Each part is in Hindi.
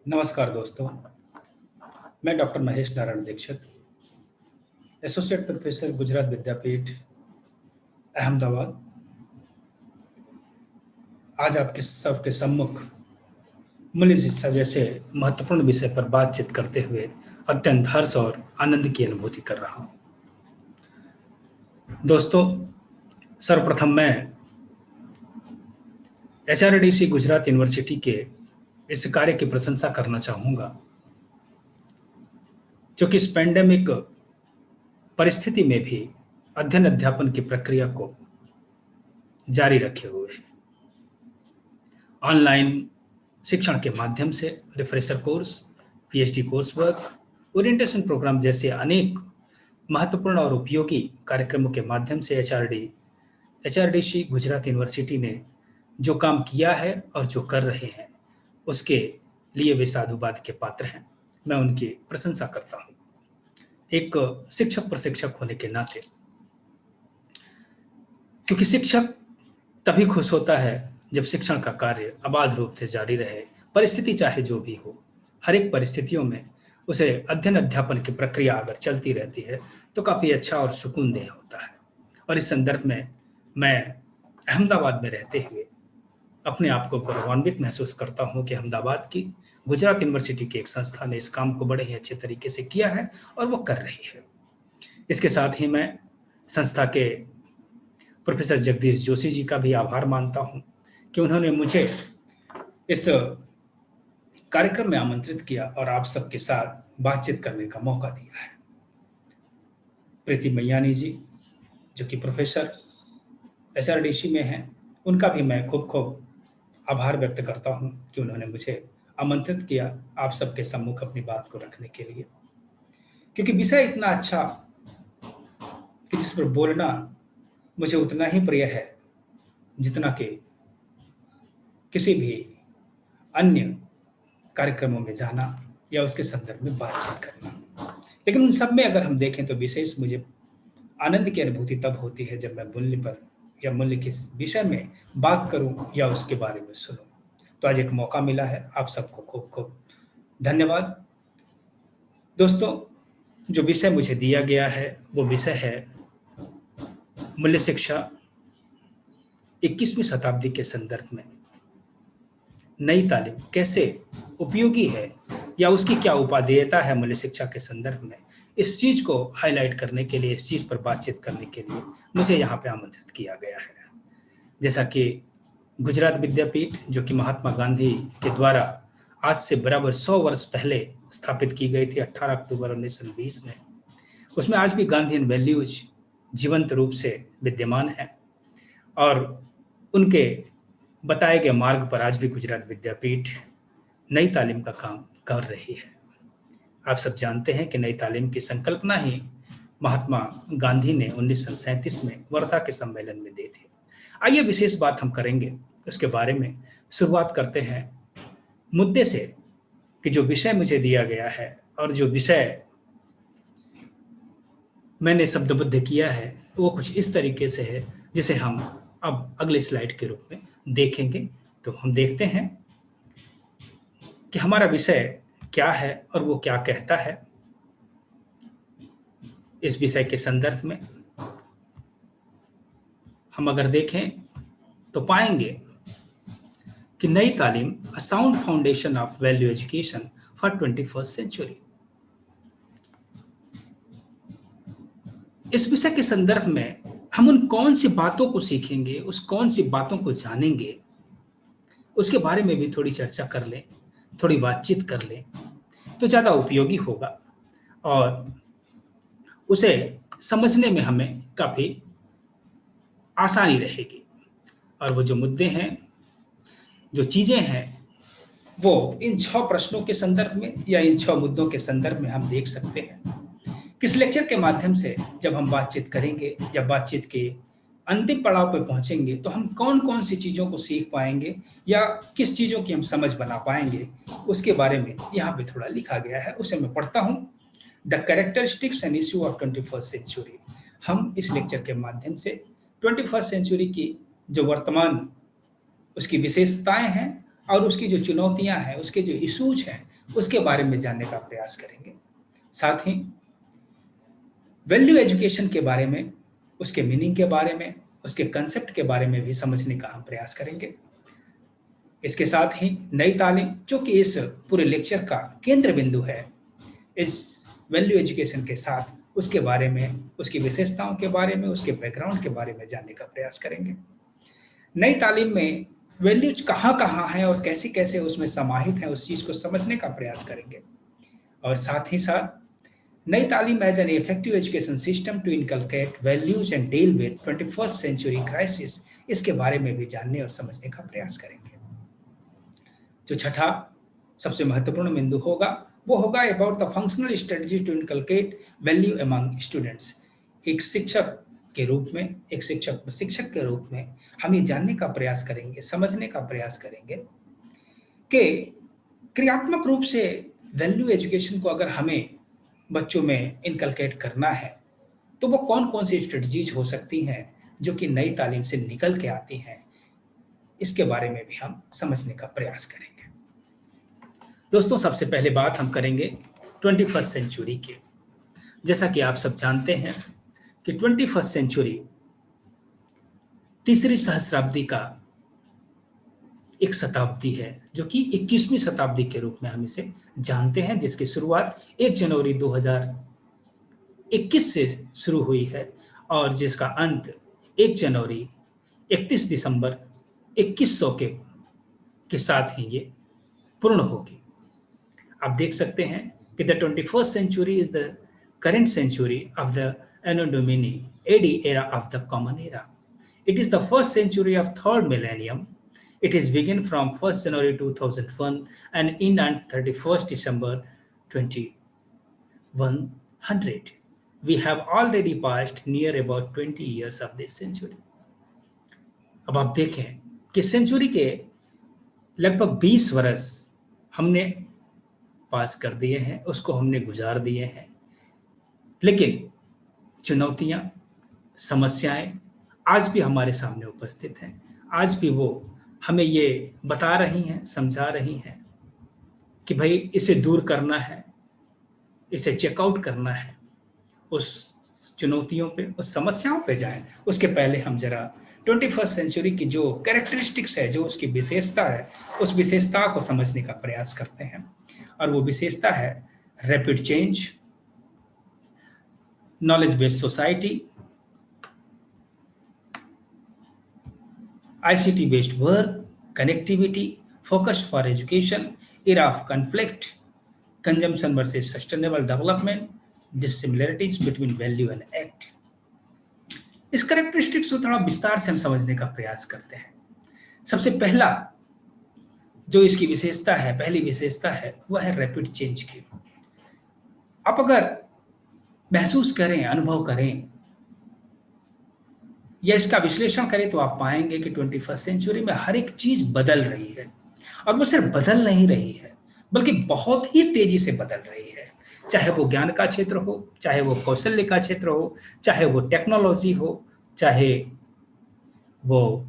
नमस्कार दोस्तों, मैं doctor Mahesh Narayan Dikshit, associate professor Gujarat Vidyapith, Ahmedabad. आज आपके सबके सम्मुख मूल्य शिक्षा जैसे महत्वपूर्ण विषय पर बातचीत करते हुए अत्यंत हर्ष और आनंद की अनुभूति कर रहा हूँ। दोस्तों, सर्वप्रथम मैं एचआरडीसी गुजरात यूनिवर्सिटी के इस कार्य की प्रशंसा करना चाहूँगा, जो कि इस पैंडेमिक परिस्थिति में भी अध्ययन अध्यापन की प्रक्रिया को जारी रखे हुए है। ऑनलाइन शिक्षण के माध्यम से refresher course, PhD course work, orientation programme जैसे अनेक महत्वपूर्ण और उपयोगी कार्यक्रमों के माध्यम से एचआरडीसी गुजरात यूनिवर्सिटी ने जो काम किया है और जो कर रहे हैं, उसके लिए वे साधुवाद के पात्र हैं। मैं उनकी प्रशंसा करता हूँ एक शिक्षक प्रशिक्षक होने के नाते, क्योंकि शिक्षक तभी खुश होता है जब शिक्षण का कार्य अबाध रूप से जारी रहे, परिस्थिति चाहे जो भी हो। हर एक परिस्थितियों में उसे अध्ययन अध्यापन की प्रक्रिया अगर चलती रहती है तो काफ़ी अच्छा और सुकूनदेह होता है। और इस संदर्भ में मैं अहमदाबाद में रहते हुए अपने आप को गौरवान्वित महसूस करता हूँ कि अहमदाबाद की गुजरात यूनिवर्सिटी की एक संस्था ने इस काम को बड़े ही अच्छे तरीके से किया है और वो कर रही है। इसके साथ ही मैं संस्था के प्रोफेसर जगदीश जोशी जी का भी आभार मानता हूँ कि उन्होंने मुझे इस कार्यक्रम में आमंत्रित किया और आप सबके साथ बातचीत करने का मौका दिया है। प्रीति मैयानी जी, जो कि प्रोफेसर एसआरडीसी में हैं, उनका भी मैं खूब खूब आभार व्यक्त करता हूँ कि उन्होंने मुझे आमंत्रित किया आप सबके सम्मुख अपनी बात को रखने के लिए, क्योंकि विषय इतना अच्छा कि जिस पर बोलना मुझे उतना ही प्रिय है जितना कि किसी भी अन्य कार्यक्रमों में जाना या उसके संदर्भ में बातचीत करना। लेकिन उन सब में अगर हम देखें तो विशेष मुझे आनंद की अनुभूति तब होती है जब मैं मूल्य पर या मूल्य के विषय में बात करूं या उसके बारे में सुनूं। तो आज एक मौका मिला है, आप सबको खूब खूब धन्यवाद। दोस्तों, जो विषय मुझे दिया गया है वो विषय है मूल्य शिक्षा 21वीं शताब्दी के संदर्भ में नई तालीम कैसे उपयोगी है या उसकी क्या उपादेयता है मूल्य शिक्षा के संदर्भ में। इस चीज को हाईलाइट करने के लिए, इस चीज पर बातचीत करने के लिए मुझे यहाँ पे आमंत्रित किया गया है। जैसा कि गुजरात विद्यापीठ, जो कि महात्मा गांधी के द्वारा आज से बराबर 100 वर्ष पहले स्थापित की गई थी 18 अक्टूबर 1920 में, उसमें आज भी गांधीयन वैल्यूज जीवंत रूप से विद्यमान है और उनके बताए गए मार्ग पर आज भी गुजरात विद्यापीठ नई तालीम का काम कर रही है। आप सब जानते हैं कि नई तालीम की संकल्पना ही महात्मा गांधी ने 1937 में वर्धा के सम्मेलन में दी थी। आइए विशेष बात हम करेंगे उसके बारे में। शुरुआत करते हैं मुद्दे से कि जो विषय मुझे दिया गया है और जो विषय मैंने शब्दबद्ध किया है वो कुछ इस तरीके से है जिसे हम अब अगले स्लाइड के रूप में देखेंगे। तो हम देखते हैं कि हमारा विषय क्या है और वो क्या कहता है। इस विषय के संदर्भ में हम अगर देखें तो पाएंगे कि नई तालीम a sound foundation of value education for 21st century. इस विषय के संदर्भ में हम उन कौन सी बातों को सीखेंगे, उस कौन सी बातों को जानेंगे, उसके बारे में भी थोड़ी चर्चा कर लें, थोड़ी बातचीत कर लें तो ज़्यादा उपयोगी होगा और उसे समझने में हमें काफ़ी आसानी रहेगी। और वो जो मुद्दे हैं, जो चीज़ें हैं, वो इन 6 प्रश्नों के संदर्भ में या इन 6 मुद्दों के संदर्भ में हम देख सकते हैं। किस लेक्चर के माध्यम से जब हम बातचीत करेंगे या बातचीत के अंतिम पड़ाव पर पहुंचेंगे तो हम कौन कौन सी चीज़ों को सीख पाएंगे या किस चीज़ों की हम समझ बना पाएंगे, उसके बारे में यहाँ पे थोड़ा लिखा गया है, उसे मैं पढ़ता हूँ। The characteristics and issue of 21st century. हम इस लेक्चर के माध्यम से 21st सेंचुरी की जो वर्तमान उसकी विशेषताएं हैं और उसकी जो चुनौतियां हैं, उसके जो इशूज हैं, उसके बारे में जानने का प्रयास करेंगे। साथ ही वैल्यू एजुकेशन के बारे में, उसके मीनिंग के बारे में, उसके कंसेप्ट के बारे में भी समझने का हम प्रयास करेंगे। इसके साथ ही नई तालीम, जो कि इस पूरे लेक्चर का केंद्र बिंदु है, इस वैल्यू एजुकेशन के साथ उसके बारे में, उसकी विशेषताओं के बारे में, उसके बैकग्राउंड के बारे में जानने का प्रयास करेंगे। नई तालीम में वैल्यूज कहाँ कहाँ हैं और कैसे कैसे उसमें समाहित हैं, उस चीज को समझने का प्रयास करेंगे। और साथ ही साथ नई तालीम as an effective education system to inculcate values and deal with 21st century crisis, इसके बारे में भी जानने और समझने का प्रयास करेंगे। जो छठा सबसे महत्वपूर्ण बिंदु होगा वो होगा about the functional strategy to inculcate value among students. एक शिक्षक के रूप में, एक शिक्षक के रूप में हम ये जानने का प्रयास करेंगे, समझने का प्रयास करेंगे कि क्रियात्मक रूप से वैल्यू एजुकेशन को अगर हमें बच्चों में इनकलकेट करना है तो वो कौन कौन सी स्ट्रेटजीज हो सकती हैं जो कि नई तालीम से निकल के आती हैं, इसके बारे में भी हम समझने का प्रयास करेंगे। दोस्तों, सबसे पहले बात हम करेंगे 21st सेंचुरी की। जैसा कि आप सब जानते हैं कि 21st सेंचुरी तीसरी सहस्राब्दी का एक शताब्दी है, जो कि 21वीं शताब्दी के रूप में हम इसे जानते हैं, जिसकी शुरुआत 1 जनवरी 2021 से शुरू हुई है और जिसका अंत 1 जनवरी 31 दिसंबर 2100 के साथ ही ये पूर्ण होगी। आप देख सकते हैं कि the 21st century is the current century of the anno Domini AD era of the common era. It is the first century of third millennium. It is begin from 1st January 2001 and end on 31st December 2100. We have already passed near about 20 years of this century. अब आप देखें कि सेंचुरी के लगभग 20 वर्ष हमने पास कर दिए हैं, उसको हमने गुजार दिए हैं, लेकिन चुनौतियां, समस्याएं आज भी हमारे सामने उपस्थित हैं। आज भी वो हमें ये बता रही हैं, समझा रही हैं कि भाई इसे दूर करना है, इसे चेकआउट करना है। उस चुनौतियों पे, उस समस्याओं पे जाएं, उसके पहले हम जरा 21st सेंचुरी की जो कैरेक्टरिस्टिक्स है, जो उसकी विशेषता है, उस विशेषता को समझने का प्रयास करते हैं। और वो विशेषता है rapid change, knowledge based society, ICT based work, connectivity, focus for education, era of conflict, consumption versus sustainable development, dissimilarities between value and act. इस कैरेक्टरिस्टिक्स को थोड़ा विस्तार से हम समझने का प्रयास करते हैं। सबसे पहला जो इसकी विशेषता है, पहली विशेषता है, वह है रैपिड चेंज की। आप अगर महसूस करें, अनुभव करें या इसका विश्लेषण करें तो आप पाएंगे कि 21st सेंचुरी में हर एक चीज बदल रही है। और वो सिर्फ बदल नहीं रही है, बल्कि बहुत ही तेजी से बदल रही है। चाहे वो ज्ञान का क्षेत्र हो, चाहे वो कौशल्य का क्षेत्र हो, चाहे वो टेक्नोलॉजी हो, चाहे वो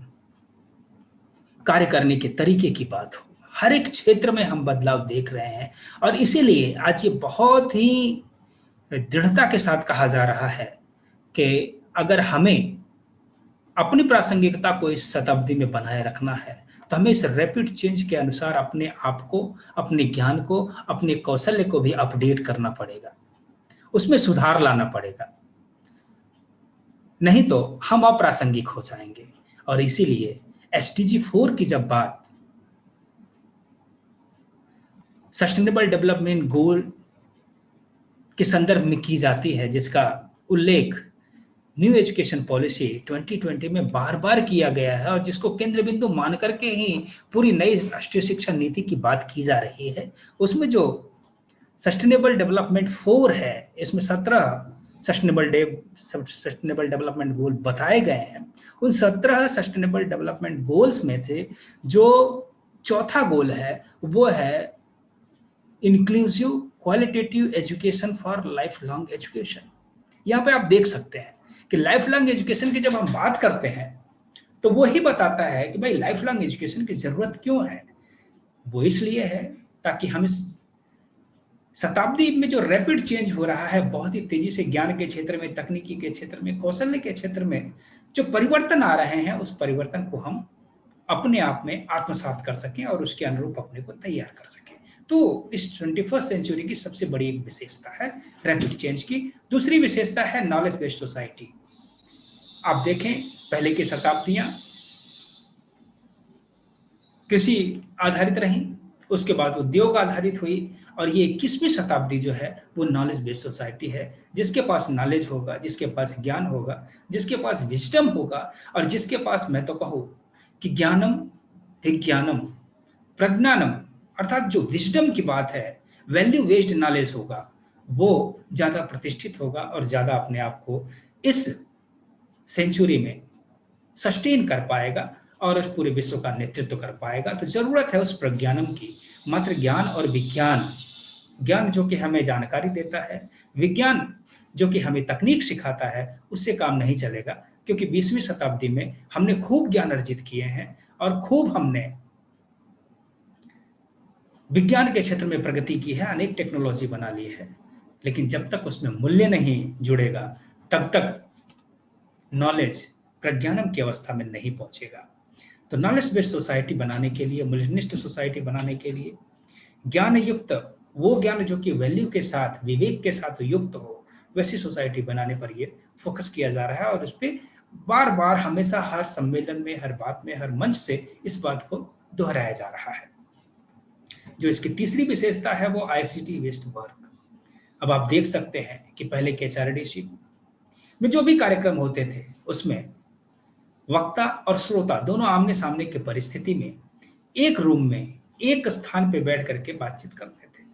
कार्य करने के तरीके की बात हो, हर एक क्षेत्र में हम बदलाव देख रहे हैं। और इसीलिए आज ये बहुत ही दृढ़ता के साथ कहा जा रहा है कि अगर हमें अपनी प्रासंगिकता को इस शताब्दी में बनाए रखना है तो हमें इस रैपिड चेंज के अनुसार अपने आप को, अपने ज्ञान को, अपने कौशल्य को भी अपडेट करना पड़ेगा, उसमें सुधार लाना पड़ेगा, नहीं तो हम अप्रासंगिक हो जाएंगे। और इसीलिए SDG 4 की जब बात सस्टेनेबल डेवलपमेंट गोल के संदर्भ में की जाती है, जिसका उल्लेख न्यू एजुकेशन पॉलिसी 2020 में बार बार किया गया है और जिसको केंद्र बिंदु मान करके ही पूरी नई राष्ट्रीय शिक्षा नीति की बात की जा रही है, उसमें जो सस्टेनेबल डेवलपमेंट 4 है, इसमें 17 सस्टेनेबल डेवलपमेंट गोल बताए गए हैं। उन 17 सस्टेनेबल डेवलपमेंट गोल्स में से जो चौथा गोल है वो है inclusive qualitative education for life long education. यहाँ पे आप देख सकते हैं कि लाइफ लॉन्ग एजुकेशन की जब हम बात करते हैं तो वो ही बताता है कि भाई लाइफ लॉन्ग एजुकेशन की जरूरत क्यों है। वो इसलिए है ताकि हम इस शताब्दी में जो रैपिड चेंज हो रहा है, बहुत ही तेजी से ज्ञान के क्षेत्र में, तकनीकी के क्षेत्र में, कौशल्य के क्षेत्र में जो परिवर्तन आ रहे हैं, उस परिवर्तन को हम अपने आप में आत्मसात कर सकें और उसके अनुरूप अपने को तैयार कर सकें। तो इस 21st सेंचुरी की सबसे बड़ी विशेषता है रैपिड चेंज की। दूसरी विशेषता है नॉलेज बेस्ड सोसाइटी। आप देखें, पहले की शताब्दियां कृषि आधारित रही, उसके बाद उद्योग आधारित हुई, और ये 21वीं शताब्दी जो है वो नॉलेज बेस्ड सोसाइटी है। जिसके पास नॉलेज होगा, जिसके पास ज्ञान होगा, जिसके पास विजडम होगा, और जिसके पास, मैं तो कहूँ कि ज्ञानम विज्ञानम प्रज्ञानम, अर्थात जो विजडम की बात है, वैल्यू बेस्ड नॉलेज होगा, वो ज्यादा प्रतिष्ठित होगा और ज्यादा अपने आप को इस सेंचुरी में सस्टेन कर पाएगा और उस पूरे विश्व का नेतृत्व कर पाएगा। तो जरूरत है उस प्रज्ञानम की। मात्र ज्ञान और विज्ञान, ज्ञान जो कि हमें जानकारी देता है, विज्ञान जो कि हमें तकनीक सिखाता है, उससे काम नहीं चलेगा। क्योंकि 20वीं शताब्दी में हमने खूब ज्ञान अर्जित किए हैं और खूब हमने विज्ञान के क्षेत्र में प्रगति की है, अनेक टेक्नोलॉजी बना ली है, लेकिन जब तक उसमें मूल्य नहीं जुड़ेगा, तब तक नॉलेज प्रज्ञानम की अवस्था में नहीं पहुंचेगा। तो नॉलेज बेस्ड सोसाइटी बनाने के लिए, मूल्यनिष्ठ सोसाइटी बनाने के लिए, ज्ञान युक्त, वो ज्ञान जो कि वैल्यू के साथ, विवेक के साथ युक्त हो, वैसी सोसाइटी बनाने पर ये फोकस किया जा रहा है। और उस पर बार बार, हमेशा, हर सम्मेलन में, हर बात में, हर मंच से इस बात को दोहराया जा रहा है। जो इसकी तीसरी विशेषता है वो आईसीटी बेस्ड वर्क। अब आप देख सकते हैं कि पहले के एचआरडीसी में जो भी कार्यक्रम होते थे, उसमें वक्ता और श्रोता दोनों आमने सामने की परिस्थिति में एक रूम में, एक स्थान पे बैठ करके बातचीत करते थे।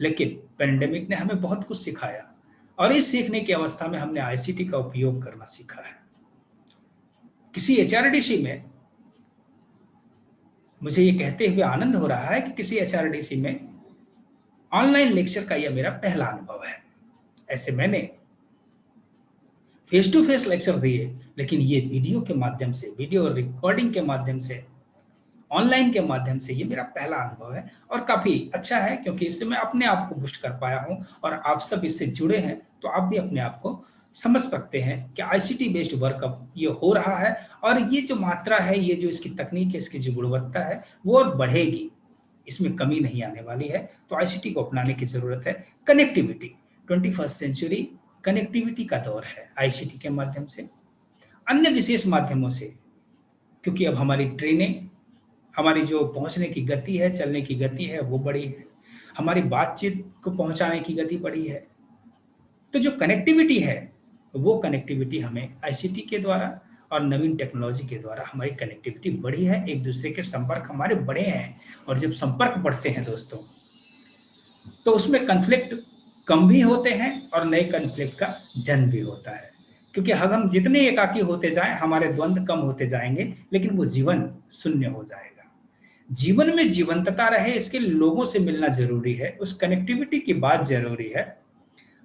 लेकिन पेंडेमिक ने हमें बहुत कुछ सिखाया, और इस सीखने की अवस्था में हमने आईसीटी का उपयोग करना सीखा है। किसी एचआरडीसी में, मुझे ये कहते हुए आनंद हो रहा है कि किसी एचआरडीसी में ऑनलाइन लेक्चर का यह मेरा पहला अनुभव है। ऐसे मैंने फेस टू फेस लेक्चर दिए, लेकिन ये वीडियो के माध्यम से, वीडियो रिकॉर्डिंग के माध्यम से, ऑनलाइन के माध्यम से, ये मेरा पहला अनुभव है। और काफी अच्छा है, क्योंकि इससे मैं अपने आप को पुष्ट कर पाया हूं, और आप सब इससे जुड़े हैं, तो आप भी अपने आप को समझ सकते हैं कि आईसीटी बेस्ड वर्क अब ये हो रहा है। और ये जो मात्रा है, ये जो इसकी तकनीक है, इसकी जो गुणवत्ता है, वो और बढ़ेगी, इसमें कमी नहीं आने वाली है। तो आईसीटी को अपनाने की जरूरत है। कनेक्टिविटी, 21st सेंचुरी कनेक्टिविटी का दौर है। आईसीटी के माध्यम से, अन्य विशेष माध्यमों से, क्योंकि अब हमारी ट्रेनें, हमारी जो पहुंचने की गति है, चलने की गति है, वो बढ़ी है, हमारी बातचीत को पहुंचाने की गति बढ़ी है। तो जो कनेक्टिविटी है, वो कनेक्टिविटी हमें आईसीटी के द्वारा और नवीन टेक्नोलॉजी के द्वारा हमारी कनेक्टिविटी बढ़ी है, एक दूसरे के संपर्क हमारे बढ़े हैं। और जब संपर्क बढ़ते हैं दोस्तों, तो उसमें कन्फ्लिक्ट कम भी होते हैं और नए कन्फ्लिक्ट का जन्म भी होता है। क्योंकि हम जितने एकाकी होते जाएं, हमारे द्वंद्व कम होते जाएंगे, लेकिन वो जीवन शून्य हो जाएगा। जीवन में जीवंतता रहे, इसके लोगों से मिलना जरूरी है, उस कनेक्टिविटी की बात जरूरी है।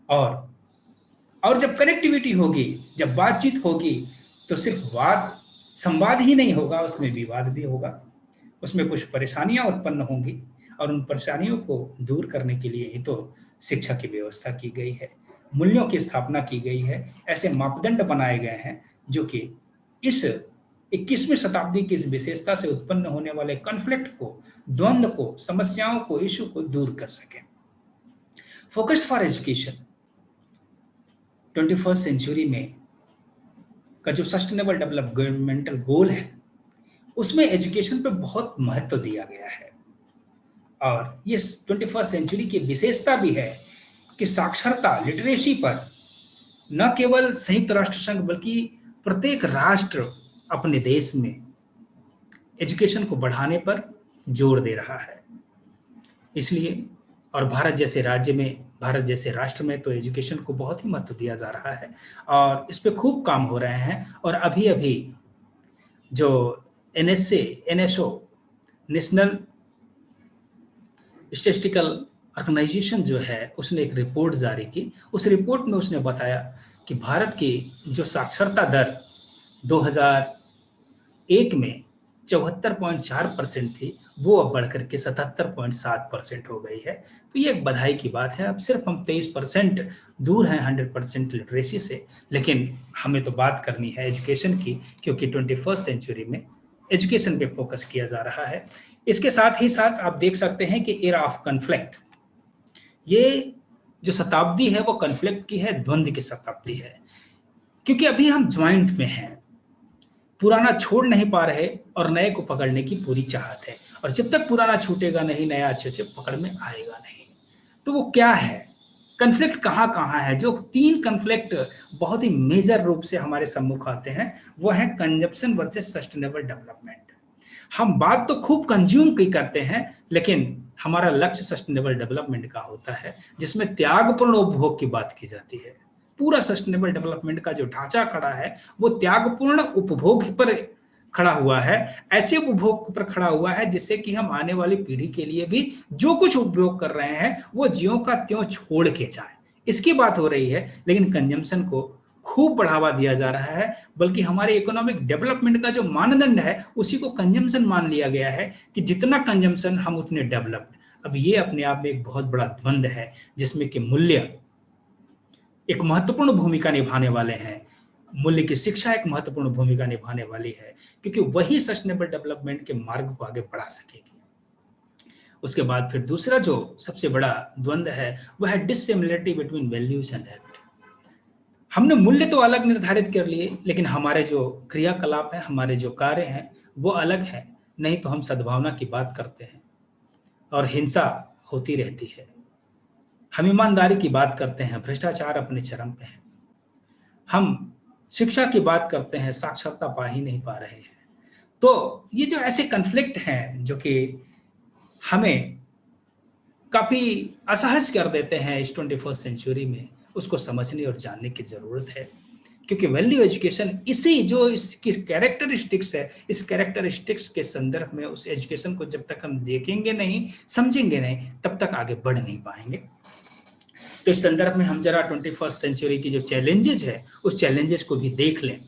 और जब कनेक्टिविटी होगी, जब बातचीत होगी, तो सिर्फ संवाद ही नहीं होगा, उसमें विवाद भी होगा, उसमें कुछ परेशानियां उत्पन्न होंगी, और उन परेशानियों को दूर करने के लिए ही तो शिक्षा की व्यवस्था की गई है, मूल्यों की स्थापना की गई है, ऐसे मापदंड बनाए गए हैं जो कि इस 21वीं शताब्दी की इस विशेषता से उत्पन्न होने वाले कॉन्फ्लिक्ट को, द्वंद्व को, समस्याओं को, इश्यू को दूर कर सके। Focused for education, 21st century में का जो सस्टेनेबल डेवलपमेंटल गोल है, उसमें एजुकेशन पे बहुत महत्व दिया गया है। और ये 21st सेंचुरी की विशेषता भी है कि साक्षरता, लिटरेसी पर न केवल संयुक्त राष्ट्र संघ बल्कि प्रत्येक राष्ट्र अपने देश में एजुकेशन को बढ़ाने पर जोर दे रहा है। इसलिए, और भारत जैसे राज्य में, भारत जैसे राष्ट्र में तो एजुकेशन को बहुत ही महत्व दिया जा रहा है, और इस पे खूब काम हो रहे हैं। और अभी अभी जो एनएसओ, नेशनल स्टैटिस्टिकल ऑर्गेनाइजेशन जो है, उसने एक रिपोर्ट जारी की। उस रिपोर्ट में उसने बताया कि भारत की जो साक्षरता दर 2001 में 74.4% थी, वो अब बढ़कर के 77.7% हो गई है। तो ये एक बधाई की बात है। अब सिर्फ हम 23% दूर हैं 100% लिटरेसी से, लेकिन हमें तो बात करनी है एजुकेशन की, क्योंकि 21st सेंचुरी में एजुकेशन पे फोकस किया जा रहा है। इसके साथ ही साथ आप देख सकते हैं कि एरा ऑफ कन्फ्लिक्ट, ये जो शताब्दी है वो कन्फ्लिक्ट की है, द्वंद्व की शताब्दी है, क्योंकि अभी हम ज्वाइंट में हैं, पुराना छोड़ नहीं पा रहे और नए को पकड़ने की पूरी चाहत है, और जब तक पुराना छूटेगा नहीं, नया अच्छे से पकड़ में आएगा नहीं। तो वो क्या है, कन्फ्लिक्ट कहाँ कहाँ है? जो 3 कन्फ्लिक्ट बहुत ही मेजर रूप से हमारे सम्मुख आते हैं, वो है कंजप्शन वर्सेस सस्टेनेबल डेवलपमेंट। हम बात तो खूब कंज्यूम की करते हैं, लेकिन हमारा लक्ष्य सस्टेनेबल डेवलपमेंट का होता है, जिसमें त्यागपूर्ण उपभोग की बात की जाती है। पूरा सस्टेनेबल डेवलपमेंट का जो ढांचा खड़ा है वो त्यागपूर्ण उपभोग पर खड़ा हुआ है, ऐसे उपभोग पर खड़ा हुआ है जिससे कि हम आने वाली पीढ़ी के लिए भी जो कुछ उपयोग कर रहे हैं वो ज्यों का त्यों छोड़ के जाए, इसकी बात हो रही है। लेकिन कंजम्पशन को खूब बढ़ावा दिया जा रहा है, बल्कि हमारे इकोनॉमिक डेवलपमेंट का जो मानदंड है उसी को कंजम्पशन मान लिया गया है कि जितना कंजम्पशन हम उतने डेवलप्ड। अब ये अपने आप में एक बहुत बड़ा द्वंद्व है, जिसमें कि मूल्य एक महत्वपूर्ण भूमिका निभाने वाले हैं। मूल्य की शिक्षा एक महत्वपूर्ण भूमिका निभाने वाली है, क्योंकि वही सस्टेनेबल डेवलपमेंट के मार्ग को आगे बढ़ा सकेगी। उसके बाद फिर दूसरा जो सबसे बड़ा द्वंद्व है वह है dissimilarity between values and act. हमने मूल्य तो अलग निर्धारित कर लिए, लेकिन हमारे जो क्रियाकलाप है, हमारे जो कार्य हैं वो अलग है। नहीं तो हम सद्भावना की बात करते हैं और हिंसा होती रहती है, हम ईमानदारी की बात करते हैं, भ्रष्टाचार अपने चरम पे है, हम शिक्षा की बात करते हैं, साक्षरता पा ही नहीं पा रहे हैं। तो ये जो ऐसे कन्फ्लिक्ट हैं जो कि हमें काफी असहज कर देते हैं इस 21st सेंचुरी में, उसको समझने और जानने की जरूरत है। क्योंकि वैल्यू एजुकेशन इसी जो इसकी कैरेक्टरिस्टिक्स है, इस कैरेक्टरिस्टिक्स के संदर्भ में उस एजुकेशन को जब तक हम देखेंगे नहीं, समझेंगे नहीं, तब तक आगे बढ़ नहीं पाएंगे। तो इस संदर्भ में हम जरा 21st सेंचुरी की जो चैलेंजेस है उस चैलेंजेस को भी देख लें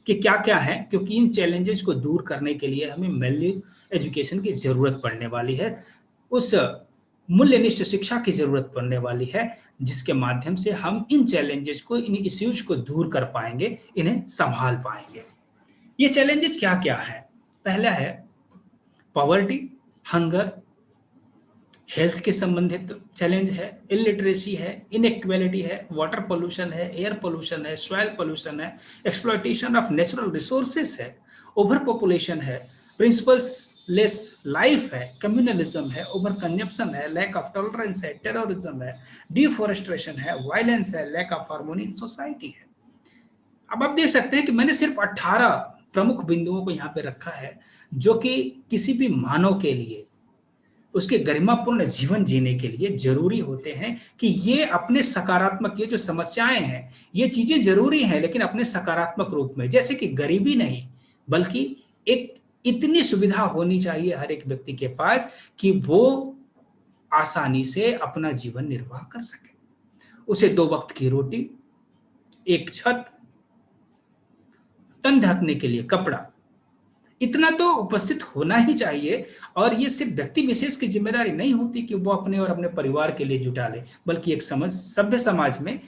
कि क्या क्या है, क्योंकि इन चैलेंजेस को दूर करने के लिए हमें वैल्यू एजुकेशन की जरूरत पड़ने वाली है, उस मूल्यनिष्ठ शिक्षा की जरूरत पड़ने वाली है, जिसके माध्यम से हम इन चैलेंजेस को, इन इश्यूज को दूर कर पाएंगे, इन्हें संभाल पाएंगे। ये चैलेंजेस क्या क्या है? पहला है पॉवर्टी, हंगर, हेल्थ के संबंधित चैलेंज है, इलिटरेसी है, इनइक्वालिटी है, वाटर पोल्यूशन है, एयर पोल्यूशन है, सॉइल पोल्यूशन है, एक्सप्लॉयटेशन ऑफ नेचुरल रिसोर्सेस है, ओवर पॉपुलेशन है, प्रिंसिपल्स लेस लाइफ है, कम्युनलिज्म है, ओवर कंजप्शन है, लैक ऑफ टॉलरेंस है, टेररिज्म है, डिफॉरेस्टेशन है, वायलेंस है, lack of harmony in society है। अब आप देख सकते हैं कि मैंने सिर्फ 18 प्रमुख बिंदुओं को यहाँ पे रखा है, जो कि किसी भी मानव के लिए उसके गरिमापूर्ण जीवन जीने के लिए जरूरी होते हैं कि ये अपने सकारात्मक, ये जो समस्याएं हैं ये चीजें जरूरी हैं, लेकिन अपने सकारात्मक रूप में, जैसे कि गरीबी नहीं, बल्कि एक इतनी सुविधा होनी चाहिए हर एक व्यक्ति के पास कि वो आसानी से अपना जीवन निर्वाह कर सके। उसे 2 वक्त की रोटी, एक छत, तन ढकने के लिए कपड़ा, इतना तो उपस्थित होना ही चाहिए। और ये सिर्फ व्यक्ति विशेष की जिम्मेदारी नहीं होती कि वो अपने और अपने परिवार के लिए जुटा ले, बल्कि एक सभ्य समाज में,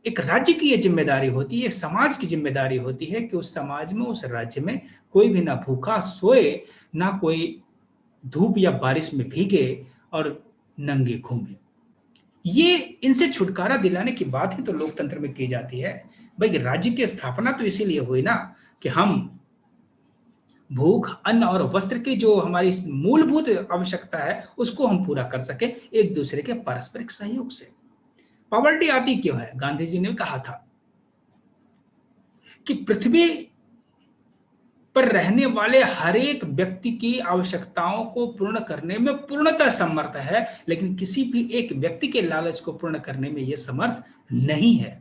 एक राज्य की ये जिम्मेदारी होती है, एक समाज की जिम्मेदारी होती है कि उस समाज में, उस राज्य में कोई भी ना भूखा सोए, ना कोई धूप या बारिश में भीगे और नंगे घूमे। ये इनसे छुटकारा दिलाने की बात ही तो लोकतंत्र में की जाती है। भाई राज्य की स्थापना तो इसीलिए हुई ना कि हम भूख, अन्न और वस्त्र की जो हमारी मूलभूत आवश्यकता है उसको हम पूरा कर सके एक दूसरे के पारस्परिक सहयोग से। पॉवर्टी आती क्यों है? गांधी जी ने कहा था कि पृथ्वी पर रहने वाले हर एक व्यक्ति की आवश्यकताओं को पूर्ण करने में पूर्णतः समर्थ है, लेकिन किसी भी एक व्यक्ति के लालच को पूर्ण करने में यह समर्थ नहीं है।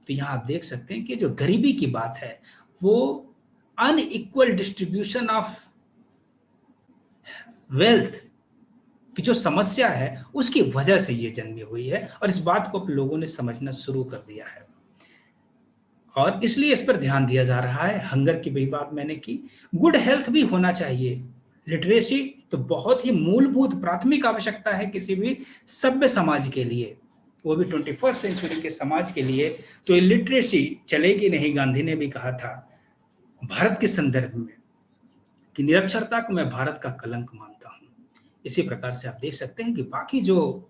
तो यहां आप देख सकते हैं कि जो गरीबी की बात है वो अनइक्वल डिस्ट्रीब्यूशन ऑफ वेल्थ की जो समस्या है उसकी वजह से ये जन्मी हुई है, और इस बात को लोगों ने समझना शुरू कर दिया है और इसलिए इस पर ध्यान दिया जा रहा है। हंगर की भी बात मैंने की, गुड हेल्थ भी होना चाहिए, लिटरेसी तो बहुत ही मूलभूत प्राथमिक आवश्यकता है किसी भी सभ्य समाज के लिए, वो भी 21st सेंचुरी के समाज के लिए। तो ये लिटरेसी चलेगी नहीं। गांधी ने भी कहा था भारत के संदर्भ में कि निरक्षरता को मैं भारत का कलंक मानता हूं। इसी प्रकार से आप देख सकते हैं कि बाकी जो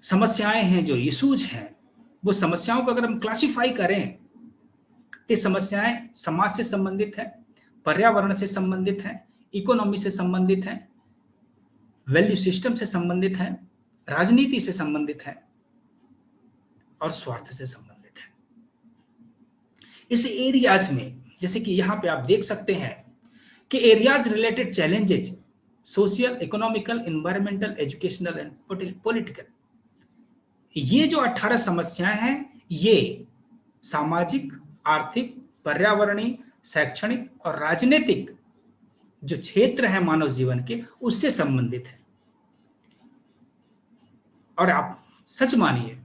समस्याएं हैं, जो इश्यूज हैं, वो समस्याओं को अगर हम क्लासिफाई करें, ये समस्याएं समाज से संबंधित है, पर्यावरण से संबंधित है, इकोनॉमी से संबंधित है, वैल्यू सिस्टम से संबंधित है, राजनीति से संबंधित है और स्वार्थ से संबंधित है। इस एरियाज में जैसे कि यहां पे आप देख सकते हैं कि areas related challenges social, economical, environmental, educational and political, ये जो 18 समस्याएं हैं ये सामाजिक, आर्थिक, पर्यावरणीय, शैक्षणिक और राजनीतिक जो क्षेत्र है मानव जीवन के, उससे संबंधित है। और आप सच मानिए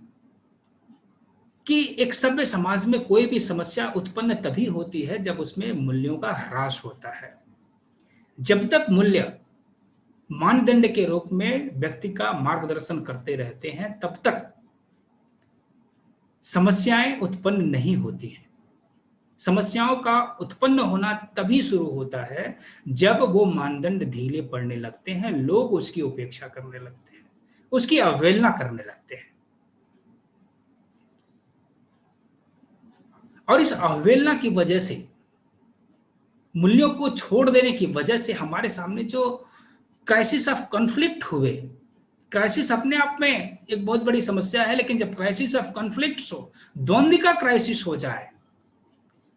कि एक सभ्य समाज में कोई भी समस्या उत्पन्न तभी होती है जब उसमें मूल्यों का ह्रास होता है। जब तक मूल्य मानदंड के रूप में व्यक्ति का मार्गदर्शन करते रहते हैं, तब तक समस्याएं उत्पन्न नहीं होती हैं। समस्याओं का उत्पन्न होना तभी शुरू होता है जब वो मानदंड ढीले पड़ने लगते हैं, लोग उसकी उपेक्षा करने लगते हैं, उसकी अवहेलना करने लगते हैं। और इस अवहेलना की वजह से, मूल्यों को छोड़ देने की वजह से हमारे सामने जो क्राइसिस ऑफ कॉन्फ्लिक्ट हुए, क्राइसिस अपने आप में एक बहुत बड़ी समस्या है, लेकिन जब क्राइसिस ऑफ कॉन्फ्लिक्ट हो, द्वंद्व का क्राइसिस हो जाए,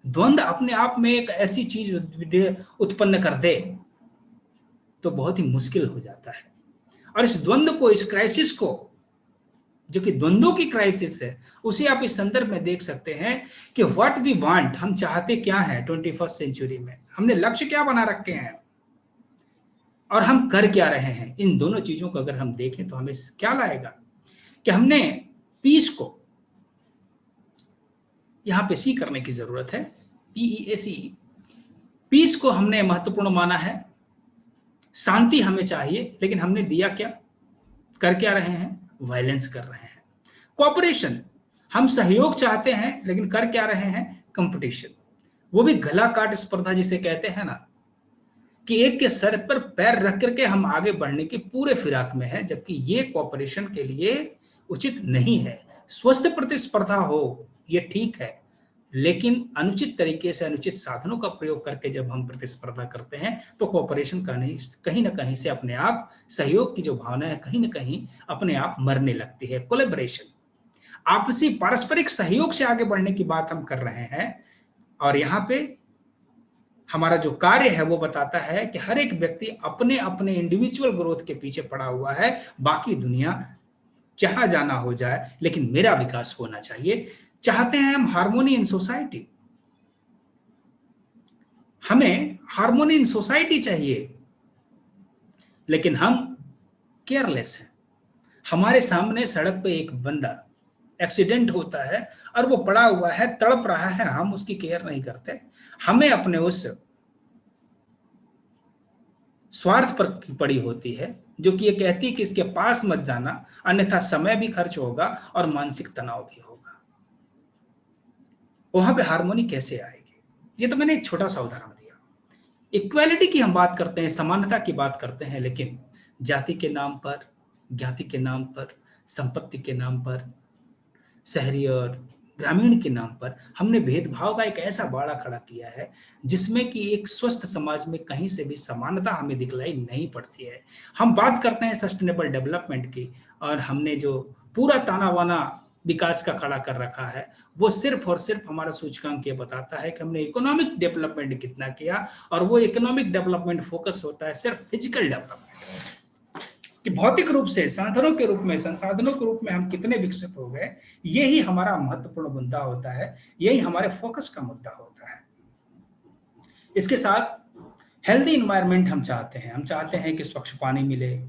द्वंद्व अपने आप में एक ऐसी चीज उत्पन्न कर दे, तो बहुत ही मुश्किल हो जाता है। और इस द्वंद्व को, इस क्राइसिस को, जो कि द्वंद्वों की क्राइसिस है, उसे आप इस संदर्भ में देख सकते हैं कि व्हाट वी वांट, हम चाहते क्या है 21st सेंचुरी में, हमने लक्ष्य क्या बना रखे हैं और हम कर क्या रहे हैं। इन दोनों चीजों को अगर हम देखें तो हमें क्या लाएगा कि हमने पीस को यहां पे सी करने की जरूरत है, PEACE, पीस को हमने महत्वपूर्ण माना है, शांति हमें चाहिए, लेकिन हमने दिया क्या, कर क्या रहे हैं, वायलेंस कर रहे हैं। कोऑपरेशन, हम सहयोग चाहते हैं, लेकिन कर क्या रहे हैं, कंपटीशन, वो भी गला काट स्पर्धा जिसे कहते हैं ना, कि एक के सर पर पैर रख करके हम आगे बढ़ने की पूरे फिराक में है, जबकि ये कोऑपरेशन के लिए उचित नहीं है। स्वस्थ प्रतिस्पर्धा हो ये ठीक है, लेकिन अनुचित तरीके से, अनुचित साधनों का प्रयोग करके जब हम प्रतिस्पर्धा करते हैं तो कोऑपरेशन का नहीं, कहीं ना कहीं से अपने आप सहयोग की जो भावना है कहीं ना कहीं अपने आप मरने लगती है। कोलैबोरेशन, आपसी पारस्परिक सहयोग से आगे बढ़ने की बात हम कर रहे हैं। और यहाँ पे हमारा जो कार्य है वो बताता है कि हर एक व्यक्ति अपने अपने इंडिविजुअल ग्रोथ के पीछे पड़ा हुआ है, बाकी दुनिया जहां जाना हो जाए, लेकिन मेरा विकास होना चाहिए। चाहते हैं हम हार्मोनी इन सोसाइटी, हमें हार्मोनी इन सोसाइटी चाहिए, लेकिन हम केयरलेस हैं। हमारे सामने सड़क पे एक बंदा एक्सीडेंट होता है और वो पड़ा हुआ है, तड़प रहा है, हम उसकी केयर नहीं करते। हमें अपने उस स्वार्थ पर पड़ी होती है जो कि ये कहती है कि इसके पास मत जाना, अन्यथा समय भी खर्च होगा और मानसिक तनाव भी होगा। वहां पे हार्मोनी कैसे आएगी? ये तो मैंने एक छोटा सा उदाहरण दिया। इक्वालिटी की हम बात करते हैं, समानता की बात करते हैं, लेकिन जाति के नाम पर, ज्ञाति के नाम पर, संपत्ति के नाम पर, शहरी और ग्रामीण के नाम पर हमने भेदभाव का एक ऐसा बाड़ा खड़ा किया है जिसमें कि एक स्वस्थ समाज में कहीं से भी समानता हमें दिखलाई नहीं पड़ती है। हम बात करते हैं सस्टेनेबल डेवलपमेंट की, और हमने जो पूरा ताना बाना विकास का खड़ा कर रखा है वो सिर्फ और सिर्फ हमारा सूचकांक ये बताता है कि हमने इकोनॉमिक डेवलपमेंट कितना किया, और वो इकोनॉमिक डेवलपमेंट फोकस होता है सिर्फ फिजिकल डेवलपमेंट, कि भौतिक रूप से, साधनों के रूप में, संसाधनों के रूप में हम कितने विकसित हो गए। यही हमारा महत्वपूर्ण मुद्दा होता है, यही हमारे फोकस का मुद्दा होता है। इसके साथ हेल्दी इन्वायरमेंट हम चाहते हैं। हम चाहते हैं कि स्वच्छ पानी मिले,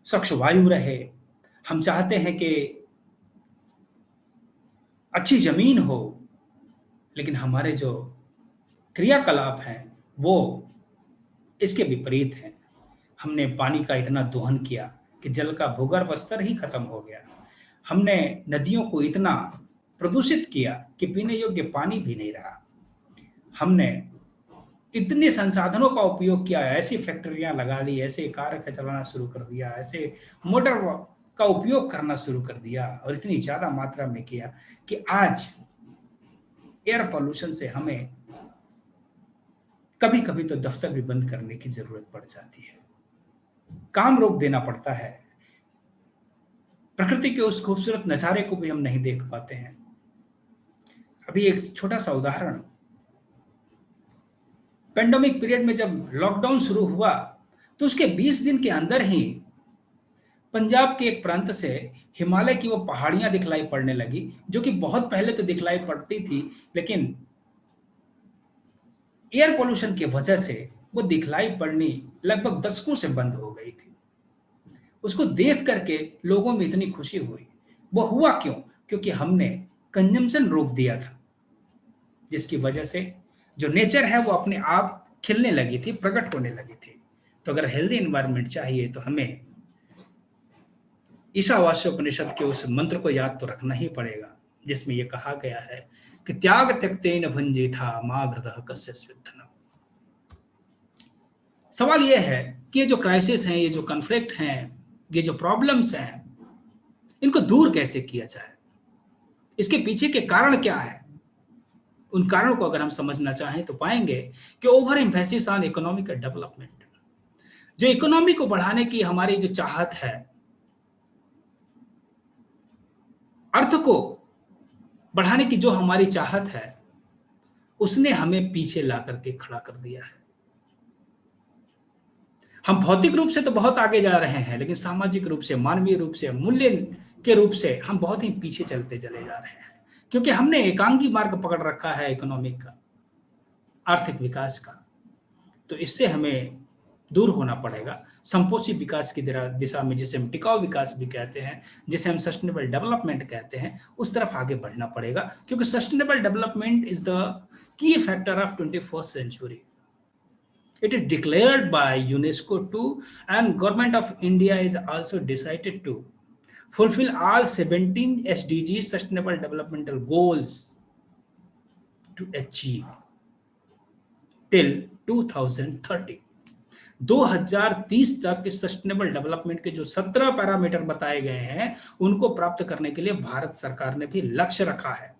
स्वच्छ वायु रहे, हम चाहते हैं कि अच्छी जमीन हो, लेकिन हमारे जो क्रियाकलाप हैं वो इसके विपरीत है। हमने पानी का इतना दोहन किया कि जल का भूगर्भ स्तर ही खत्म हो गया। हमने नदियों को इतना प्रदूषित किया कि पीने योग्य पानी भी नहीं रहा। हमने इतने संसाधनों का उपयोग किया, ऐसी फैक्ट्रियां लगा ली, ऐसे कार चलाना शुरू कर दिया, ऐसे मोटर का उपयोग करना शुरू कर दिया और इतनी ज्यादा मात्रा में किया कि आज एयर पॉल्यूशन से हमें कभी कभी तो दफ्तर भी बंद करने की जरूरत पड़ जाती है, काम रोक देना पड़ता है, प्रकृति के उस खूबसूरत नजारे को भी हम नहीं देख पाते हैं। अभी एक छोटा सा उदाहरण, पेंडेमिक पीरियड में जब लॉकडाउन शुरू हुआ तो उसके 20 दिन के अंदर ही पंजाब के एक प्रांत से हिमालय की वो पहाड़ियां दिखलाई पड़ने लगी, जो कि बहुत पहले तो दिखलाई पड़ती थी, लेकिन एयर पोल्यूशन की वजह से वो दिखलाई पड़नी लगभग दशकों से बंद हो गई थी। उसको देख करके लोगों में इतनी खुशी हुई। वो हुआ क्यों? क्योंकि हमने कंजम्पशन रोक दिया था, जिसकी वजह से जो नेचर है वो अपने आप खिलने लगी थी, प्रकट होने लगी थी। तो अगर हेल्दी एनवायरनमेंट चाहिए तो हमें ईशावास्योपनिषद के उस मंत्र को याद तो रखना ही पड़ेगा, जिसमें यह कहा गया है कि त्याग त्यक्तेन भुंजीथा मा घृतः कस्य स्विद्धनम्। सवाल यह है कि ये जो क्राइसिस हैं, ये जो कॉन्फ्लिक्ट हैं, ये जो प्रॉब्लम्स हैं, इनको दूर कैसे किया जाए, इसके पीछे के कारण क्या है। उन कारणों को अगर हम समझना चाहें तो पाएंगे कि over emphasis on economic development, जो इकोनॉमी को बढ़ाने की हमारी जो चाहत है, अर्थ को बढ़ाने की जो हमारी चाहत है, उसने हमें पीछे ला करके खड़ा कर दिया है। हम भौतिक रूप से तो बहुत आगे जा रहे हैं, लेकिन सामाजिक रूप से, मानवीय रूप से, मूल्य के रूप से हम बहुत ही पीछे चलते चले जा रहे हैं, क्योंकि हमने एकांगी मार्ग पकड़ रखा है इकोनॉमिक का, आर्थिक विकास का। तो इससे हमें दूर होना पड़ेगा, संपोषी विकास की दिशा में, जिसे हम टिकाऊ विकास भी कहते हैं, जिसे हम सस्टेनेबल डेवलपमेंट कहते हैं, उस तरफ आगे बढ़ना पड़ेगा, क्योंकि sustainable development is the key factor of 21st century. It is declared by UNESCO too, and Government of India is also decided to fulfill all 17 SDGs Sustainable Developmental Goals to achieve till 2030. 2030 तक इस सस्टेनेबल डेवलपमेंट के जो 17 पैरामीटर बताए गए हैं, उनको प्राप्त करने के लिए भारत सरकार ने भी लक्ष्य रखा है।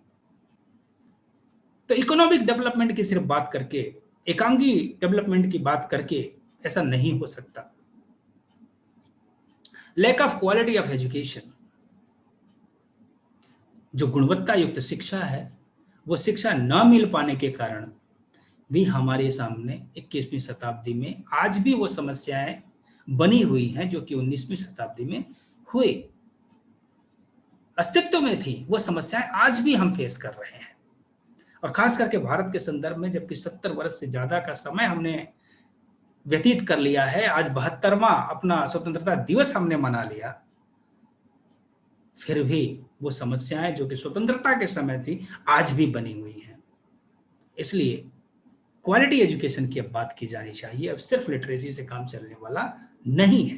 तो इकोनॉमिक डेवलपमेंट की सिर्फ बात करके, एकांगी डेवलपमेंट की बात करके ऐसा नहीं हो सकता। Lack of quality of education, जो गुणवत्ता युक्त शिक्षा है, वो शिक्षा न मिल पाने के कारण भी हमारे सामने 21वीं शताब्दी में आज भी वो समस्याएं बनी हुई हैं, जो कि 19वीं शताब्दी में हुए अस्तित्व में थी। वो समस्याएं आज भी हम फेस कर रहे हैं, और खास करके भारत के संदर्भ में, जबकि 70 वर्ष से ज्यादा का समय हमने व्यतीत कर लिया है, आज 72वां अपना स्वतंत्रता दिवस हमने मना लिया, फिर भी वो समस्याएं जो कि स्वतंत्रता के समय थी आज भी बनी हुई हैं। इसलिए क्वालिटी एजुकेशन की अब बात की जानी चाहिए। अब सिर्फ लिटरेसी से काम चलने वाला नहीं है।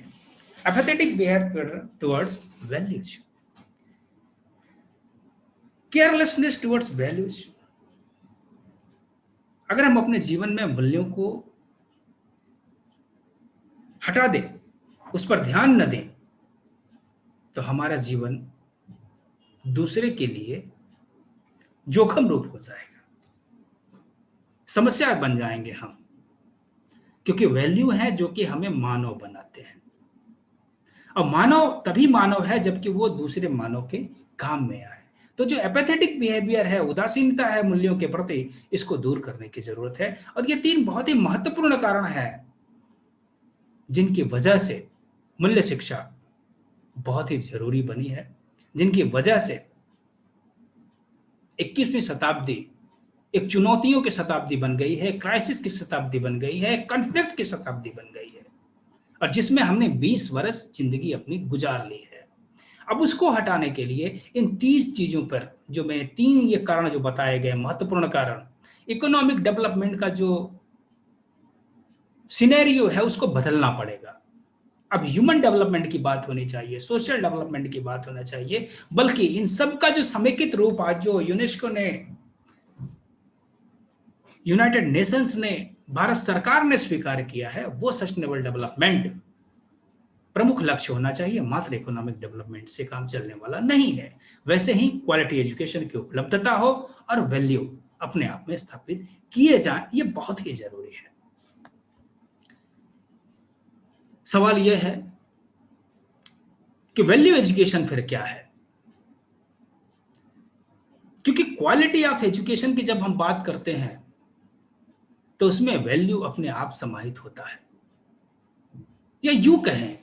Apathetic behaviour towards values, carelessness towards values. अगर हम अपने जीवन में मूल्यों को हटा दें, उस पर ध्यान न दें, तो हमारा जीवन दूसरे के लिए जोखिम रूप हो जाएगा, समस्या बन जाएंगे हम, क्योंकि वैल्यू है जो कि हमें मानव बनाते हैं। और मानव तभी मानव है जबकि वो दूसरे मानव के काम में आए। तो जो एपैथेटिक बिहेवियर है, उदासीनता है मूल्यों के प्रति, इसको दूर करने की जरूरत है। और ये 3 बहुत ही महत्वपूर्ण कारण हैं जिनकी वजह से मूल्य शिक्षा बहुत ही जरूरी बनी है, जिनकी वजह से 21वीं शताब्दी एक चुनौतियों की शताब्दी बन गई है, क्राइसिस की शताब्दी बन गई है, कॉन्फ्लिक्ट की शताब्दी बन गई है, और जिसमें हमने 20 वर्ष जिंदगी अपनी गुजार ली है। अब उसको हटाने के लिए इन 30 चीजों पर, जो मैंने 3 ये कारण जो बताए गए महत्वपूर्ण कारण, इकोनॉमिक डेवलपमेंट का जो सिनेरियो है उसको बदलना पड़ेगा। अब ह्यूमन डेवलपमेंट की बात होनी चाहिए, सोशल डेवलपमेंट की बात होना चाहिए, बल्कि इन सब का जो समेकित रूप आज जो यूनेस्को ने, यूनाइटेड नेशंस ने, भारत सरकार ने स्वीकार किया है, वो सस्टेनेबल डेवलपमेंट प्रमुख लक्ष्य होना चाहिए। मात्र इकोनॉमिक डेवलपमेंट से काम चलने वाला नहीं है। वैसे ही क्वालिटी एजुकेशन की उपलब्धता हो और वैल्यू अपने आप में स्थापित किए जाएं, ये बहुत ही जरूरी है। सवाल यह है कि वैल्यू एजुकेशन फिर क्या है? क्योंकि क्वालिटी ऑफ एजुकेशन की जब हम बात करते हैं तो उसमें वैल्यू अपने आप समाहित होता है। या यूं कहें,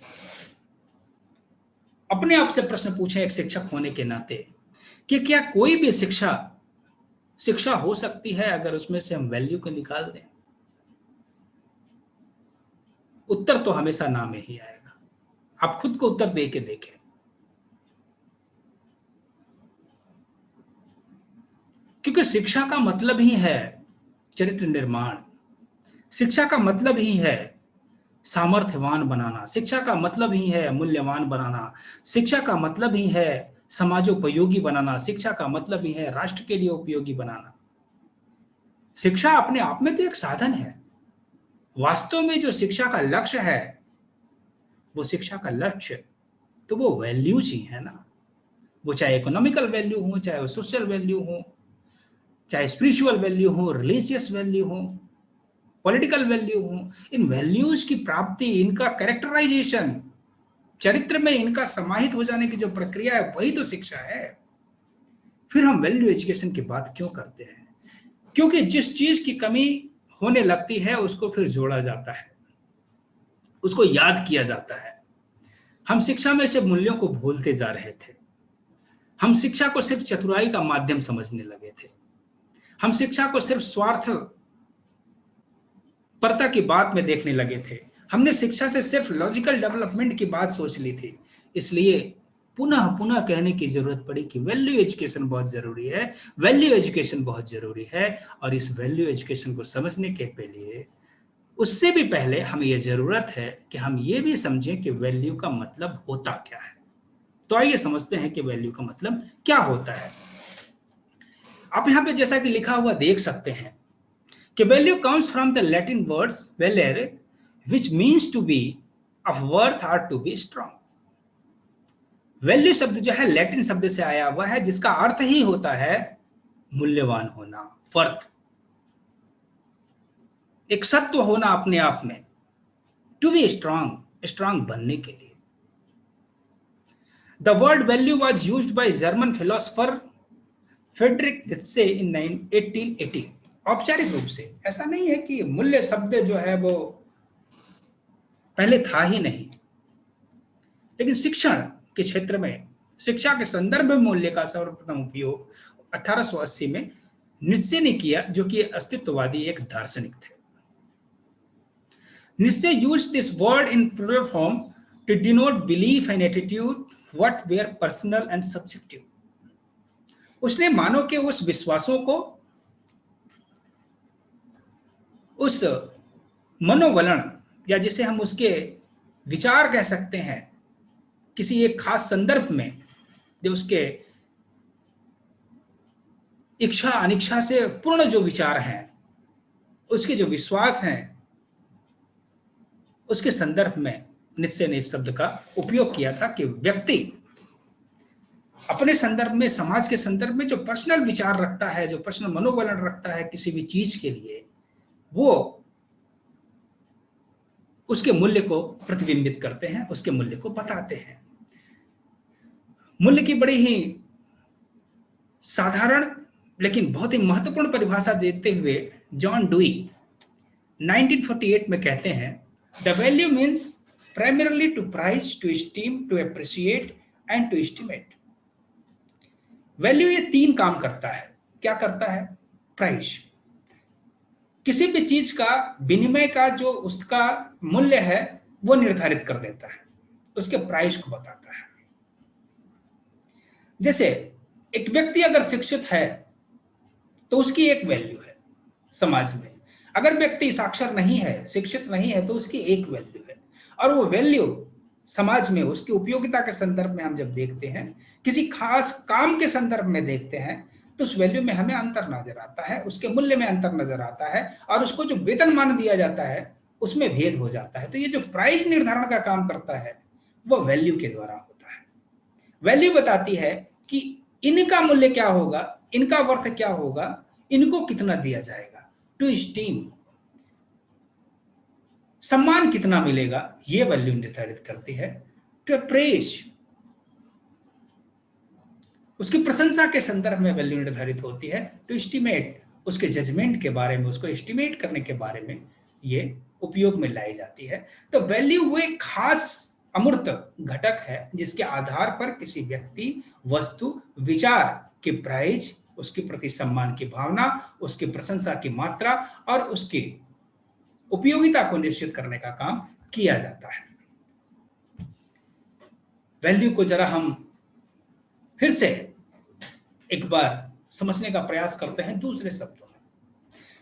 अपने आप से प्रश्न पूछें एक शिक्षक होने के नाते कि क्या कोई भी शिक्षा शिक्षा हो सकती है अगर उसमें से हम वैल्यू को निकाल दें? उत्तर तो हमेशा ना में ही आएगा। आप खुद को उत्तर दे के देखें। क्योंकि शिक्षा का मतलब ही है चरित्र निर्माण, शिक्षा का मतलब ही है सामर्थ्यवान बनाना, शिक्षा का मतलब ही है मूल्यवान बनाना, शिक्षा का मतलब ही है समाजोपयोगी बनाना, शिक्षा का मतलब ही है राष्ट्र के लिए उपयोगी बनाना। शिक्षा अपने आप में तो एक साधन है। वास्तव में जो शिक्षा का लक्ष्य है, वो शिक्षा का लक्ष्य तो वो वैल्यूज ही है ना। वो चाहे इकोनॉमिकल वैल्यू हो, चाहे वो सोशल वैल्यू हो, चाहे स्पिरिचुअल वैल्यू हो, रिलीजियस वैल्यू हो, पॉलिटिकल वैल्यू हो। इन वैल्यूज की प्राप्ति, इनका कैरेक्टराइजेशन, चरित्र में इनका समाहित हो जाने की जो प्रक्रिया है, वही तो शिक्षा है। फिर हम वैल्यू एजुकेशन की बात क्यों करते हैं? क्योंकि जिस चीज की कमी होने लगती है उसको फिर जोड़ा जाता है, उसको याद किया जाता है। हम शिक्षा में से मूल्यों को भूलते जा रहे थे। हम शिक्षा को सिर्फ चतुराई का माध्यम समझने लगे थे। हम शिक्षा को सिर्फ स्वार्थ परता की बात में देखने लगे थे। हमने शिक्षा से सिर्फ लॉजिकल डेवलपमेंट की बात सोच ली थी। इसलिए पुनः पुनः कहने की जरूरत पड़ी कि वैल्यू एजुकेशन बहुत जरूरी है, वैल्यू एजुकेशन बहुत जरूरी है। और इस वैल्यू एजुकेशन को समझने के लिए, उससे भी पहले हमें यह जरूरत है कि हम ये भी समझें कि वैल्यू का मतलब होता क्या है। तो आइए समझते हैं कि वैल्यू का मतलब क्या होता है। आप यहां पे जैसा कि लिखा हुआ देख सकते हैं कि value comes from the Latin words valere, which means to be of worth और टू बी स्ट्रांग। वैल्यू शब्द जो है लैटिन शब्द से आया हुआ है, जिसका अर्थ ही होता है मूल्यवान होना, वर्थ, एक सत्व होना अपने आप में, टू बी स्ट्रांग, स्ट्रांग बनने के लिए। The word value was used by German philosopher Friedrich Nietzsche in 1880। औपचारिक रूप से ऐसा नहीं है कि मूल्य शब्द जो है वो पहले था ही नहीं, लेकिन शिक्षण के क्षेत्र में, शिक्षा के संदर्भ में मूल्य का सर्वप्रथम उपयोग 1880 में नीत्शे ने किया, जो कि अस्तित्ववादी एक दार्शनिक थे। Nietzsche used this word in plural form to denote belief and attitude what were personal and subjective. उसने मानव के उस विश्वासों को, उस मनोवलन, या जिसे हम उसके विचार कह सकते हैं, किसी एक खास संदर्भ में जो उसके इच्छा अनिच्छा से पूर्ण जो विचार हैं, उसके जो विश्वास हैं, उसके संदर्भ में निश्चय ने इस शब्द का उपयोग किया था कि व्यक्ति अपने संदर्भ में, समाज के संदर्भ में जो पर्सनल विचार रखता है, जो पर्सनल मनोवलन रखता है किसी भी चीज के लिए, वो उसके मूल्य को प्रतिबिंबित करते हैं, उसके मूल्य को बताते हैं। मूल्य की बड़ी ही साधारण लेकिन बहुत ही महत्वपूर्ण परिभाषा देते हुए जॉन डुई 1948 में कहते हैं, the value means primarily to prize, to esteem, to appreciate and to estimate. Value ये तीन काम करता है। क्या करता है? प्राइस, किसी भी चीज का विनिमय का जो उसका मूल्य है वो निर्धारित कर देता है, उसके प्राइस को बताता है। जैसे एक व्यक्ति अगर शिक्षित है तो उसकी एक वैल्यू है समाज में। अगर व्यक्ति साक्षर नहीं है, शिक्षित नहीं है, तो उसकी एक वैल्यू है, और वो वैल्यू समाज में उसकी उपयोगिता के संदर्भ में हम जब देखते हैं, किसी खास काम के संदर्भ में देखते हैं, तो उस वैल्यू में हमें अंतर नजर आता है, उसके मूल्य में अंतर नजर आता है, और उसको जो वेतनमान दिया जाता है उसमें भेद हो जाता है। तो ये जो प्राइस निर्धारण का काम करता है वो वैल्यू के द्वारा होता है। वैल्यू बताती है कि इनका मूल्य क्या होगा, इनका वर्थ क्या होगा, इनको कितना दिया जाएगा, टू स्टीम, सम्मान कितना मिलेगा, ये वैल्यू निर्धारित करती है। टू अप्रेज, उसकी प्रशंसा के संदर्भ में वैल्यू निर्धारित होती है। टू एस्टिमेट, उसके जजमेंट के बारे में, उसको एस्टिमेट करने के बारे में ये उपयोग में लाई जाती है। तो वैल्यू वो एक खास अमूर्त घटक है जिसके आधार पर किसी व्यक्ति, वस्तु, विचार के प्राइज, उसके प्रति सम्मान की भावना, उसकी प्रशंसा की मात्रा और उसकी उपयोगिता को निश्चित करने का काम किया जाता है। वैल्यू को जरा हम फिर से एक बार समझने का प्रयास करते हैं दूसरे शब्दों में।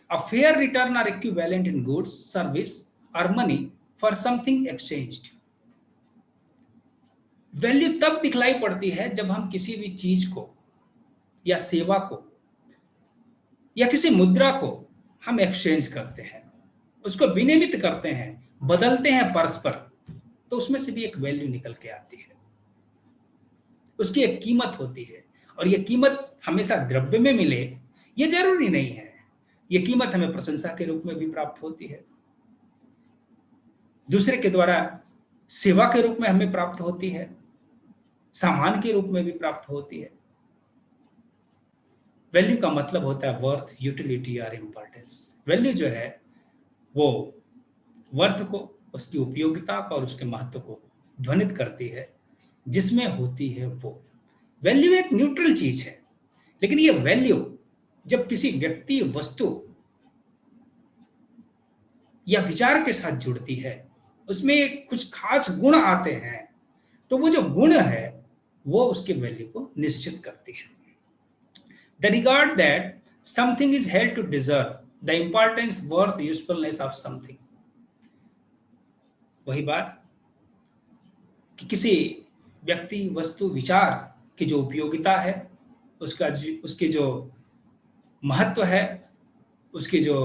A fair return or equivalent in goods, service और money for something exchanged. Value तब दिखलाई पड़ती है जब हम किसी भी चीज को या सेवा को या किसी मुद्रा को हम एक्सचेंज करते हैं, उसको विनिमित करते हैं, बदलते हैं परस्पर, तो उसमें से भी एक वैल्यू निकल के आती है, उसकी एक कीमत होती है। और ये कीमत हमेशा द्रव्य में मिले ये जरूरी नहीं है, ये कीमत हमें प्रशंसा के रूप में भी प्राप्त होती है, दूसरे के द्वारा सेवा के रूप में हमें प्राप्त होती है, सामान के रूप में भी प्राप्त होती है। वैल्यू का मतलब होता है वर्थ, यूटिलिटी और इंपॉर्टेंस। वैल्यू जो है वो वर्थ को, उसकी उपयोगिता को और उसके महत्व को ध्वनित करती है, जिसमें होती है वो। वैल्यू एक न्यूट्रल चीज है, लेकिन ये वैल्यू जब किसी व्यक्ति, वस्तु या विचार के साथ जुड़ती है, उसमें कुछ खास गुण आते हैं, तो वो जो गुण है वो उसके वैल्यू को निश्चित करती है। The regard that something is held to deserve the importance, worth, usefulness of something. वही बात कि किसी व्यक्ति, वस्तु, विचार की जो उपयोगिता है, उसकी जो महत्व है, उसकी जो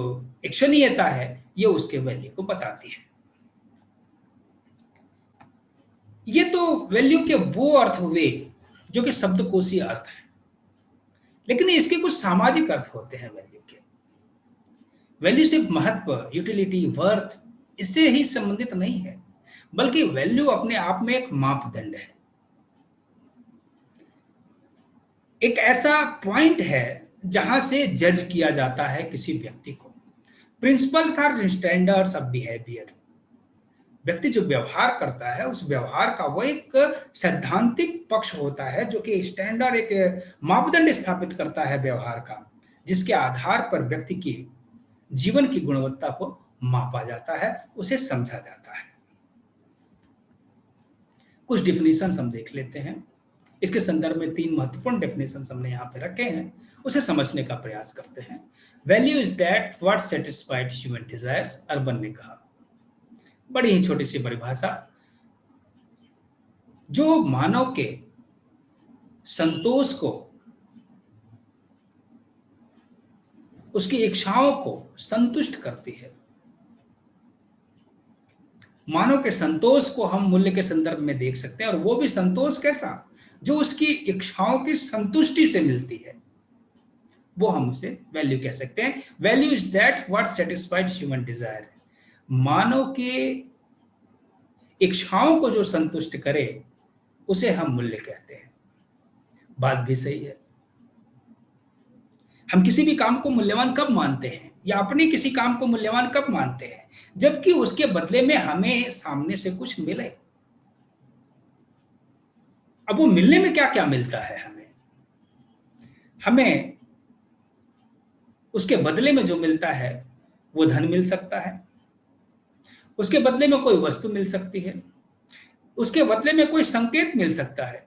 इच्छनीयता है, ये उसके वैल्यू को बताती है। ये तो वैल्यू के वो अर्थ हुए जो कि शब्दकोशीय अर्थ है, लेकिन इसके कुछ सामाजिक अर्थ होते हैं वैल्यू के। वैल्यू सिर्फ महत्व, यूटिलिटी, वर्थ इससे ही संबंधित नहीं है, बल्कि वैल्यू अपने आप में एक मापदंड है, एक ऐसा पॉइंट है जहां से जज किया जाता है किसी व्यक्ति को। Principles are standards of behaviour. व्यक्ति जो व्यवहार करता है उस व्यवहार का वो एक सैद्धांतिक पक्ष होता है, जो कि स्टैंडर्ड, एक मापदंड स्थापित करता है व्यवहार का, जिसके आधार पर व्यक्ति की जीवन की गुणवत्ता को मापा जाता है, उसे समझा जाता है। कुछ डिफिनेशंस हम देख लेते हैं। इसके संदर्भ में 3 महत्वपूर्ण डेफिनेशंस हमने यहाँ पे रखे हैं, उसे समझने का प्रयास करते हैं। Value is that what satisfied human desires, urban ने कहा। बड़ी ही छोटी सी परिभाषा, जो मानव के संतोष को, उसकी इच्छाओं को संतुष्ट करती है। मानव के संतोष को हम मूल्य के संदर्भ में देख सकते हैं, और वो भी संतोष कैसा, जो उसकी इच्छाओं की संतुष्टि से मिलती है, वो हम उसे वैल्यू कह सकते हैं। Value is that what satisfied human desire. मानव के इच्छाओं को जो संतुष्ट करे उसे हम मूल्य कहते हैं। बात भी सही है। हम किसी भी काम को मूल्यवान कब मानते हैं, या अपने किसी काम को मूल्यवान कब मानते हैं, जबकि उसके बदले में हमें सामने से कुछ मिले। अब वो मिलने में क्या क्या मिलता है, हमें उसके बदले में जो मिलता है वो धन मिल सकता है, उसके बदले में कोई वस्तु मिल सकती है, उसके बदले में कोई संकेत मिल सकता है,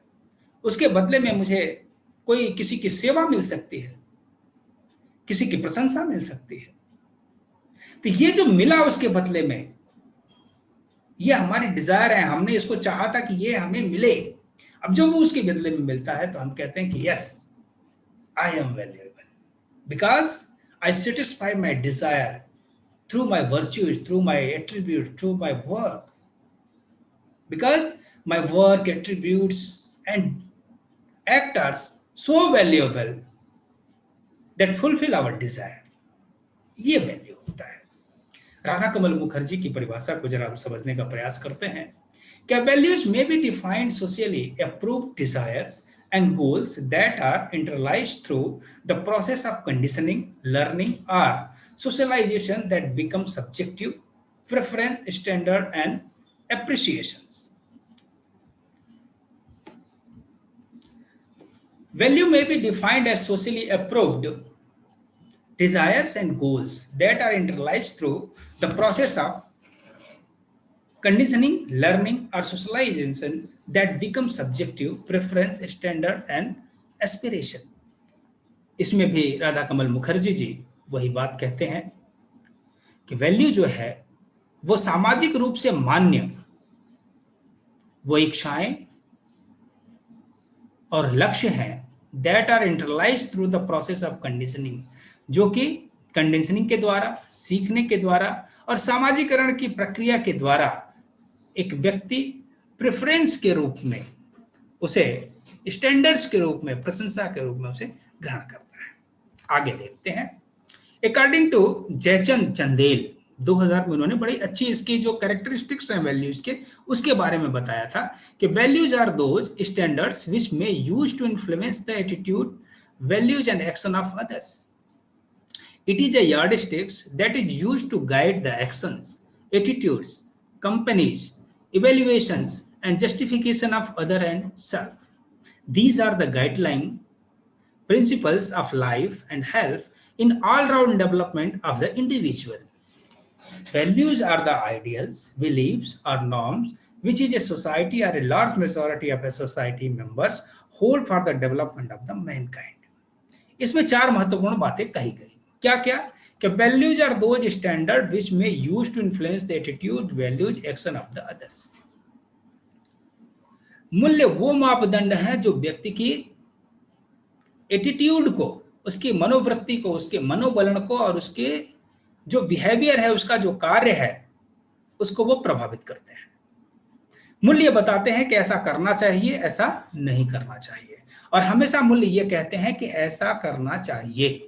उसके बदले में मुझे कोई किसी की सेवा मिल सकती है, किसी की प्रशंसा मिल सकती है। तो ये जो मिला उसके बदले में, ये हमारी डिजायर है, हमने इसको चाहा था कि ये हमें मिले। अब जो वो उसके बदले में मिलता है तो हम कहते हैं कि yes, I am valuable because I satisfy my desire through my virtues, through my attributes, through my work. Because my work, attributes, and act are so valuable that fulfill our desire. ये वैल्यू होता है। राधा कमल मुखर्जी की परिभाषा को जरा हम समझने का प्रयास करते हैं। क्या values may be defined socially approved desires and goals that are internalized through the process of conditioning, learning, or socialization that become subjective, preference, standard, and appreciations. Value may be defined as socially approved desires and goals that are internalized through the process of conditioning, learning, or socialization that become subjective, preference, standard, and aspiration. इसमें भी राधा कमल मुखर्जी जी वही बात कहते हैं कि वैल्यू जो है वो सामाजिक रूप से मान्य वो इच्छाएं और लक्ष्य हैं that are internalised through the process of conditioning, जो कि कंडीशनिंग के द्वारा, सीखने के द्वारा और सामाजिकरण की प्रक्रिया के द्वारा एक व्यक्ति प्रेफरेंस के रूप में उसे, स्टैंडर्ड्स के रूप में, प्रशंसा के रूप में उसे ग्रहण करता है। आगे देखते हैं। अकॉर्डिंग टू जयचंद चंदेल 2000 में उन्होंने बड़ी अच्छी इसकी जो कैरेक्टरिस्टिक्स हैं वैल्यूज के उसके बारे में बताया था कि values are those standards which may use to influence the attitude, values and action of others. It is a yardsticks that is used to guide the actions, attitudes, companies, evaluations and justification of other and self. These are the guideline principles of life and help in all-round development of the individual. Values are the ideals, beliefs, or norms which is a society or a large majority of a society members hold for the development of the mankind. इसमें चार महत्वपूर्ण बातें कही गई। क्या क्या? कि values are those standards which may use to influence the attitude, values, action of the others. मूल्य वो मापदंड हैं जो व्यक्ति की एटीट्यूड को, उसकी मनोवृत्ति को, उसके मनोबलन को और उसके जो बिहेवियर है, उसका जो कार्य है, उसको वो प्रभावित करते हैं। मूल्य बताते हैं कि ऐसा करना चाहिए, ऐसा नहीं करना चाहिए, और हमेशा मूल्य ये कहते हैं कि ऐसा करना चाहिए।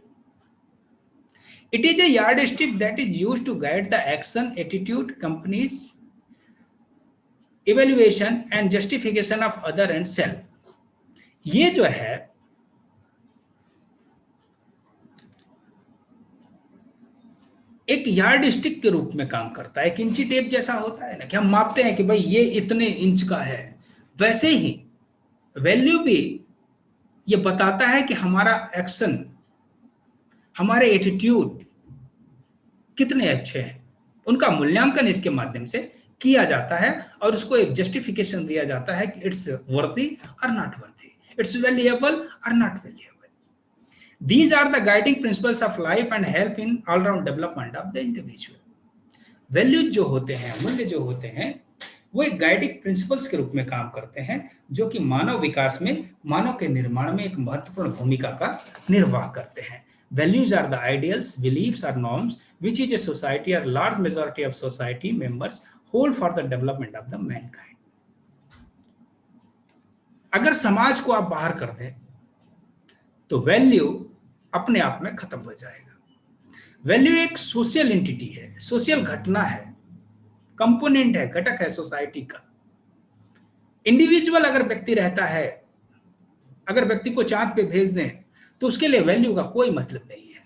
It is a yardstick that is used to guide the action, attitude, companies, evaluation and justification of other and self. ये जो है एक यार्ड स्टिक के रूप में काम करता है। एक इंची टेप जैसा होता है ना कि हम मापते हैं कि भाई ये इतने इंच का है, वैसे ही वैल्यू भी ये बताता है कि हमारा एक्शन, हमारे एटीट्यूड कितने अच्छे हैं, उनका मूल्यांकन इसके माध्यम से किया जाता है और उसको एक जस्टिफिकेशन दिया जाता है कि इट्स वर्दी और नॉट वर्दी, इट्स वैल्यूएबल और not valuable. These are the guiding principles of life and help in all-round development of the individual. Values जो होते हैं, मूल्य जो होते हैं, वो एक गाइडिंग प्रिंसिपल्स के रूप में काम करते हैं जो कि मानव विकास में, मानव के निर्माण में एक महत्वपूर्ण भूमिका का निर्वाह करते हैं। Values are the ideals, beliefs or norms which is a society or large majority of society members hold for the development of the mankind. अगर समाज को आप बाहर कर दें तो वैल्यू अपने आप में खत्म हो जाएगा। वैल्यू एक सोशल एंटिटी है, सोशल घटना है, कंपोनेंट है, घटक है सोसाइटी का। इंडिविजुअल अगर व्यक्ति रहता है, अगर व्यक्ति को चांद पे भेज दें तो उसके लिए वैल्यू का कोई मतलब नहीं है,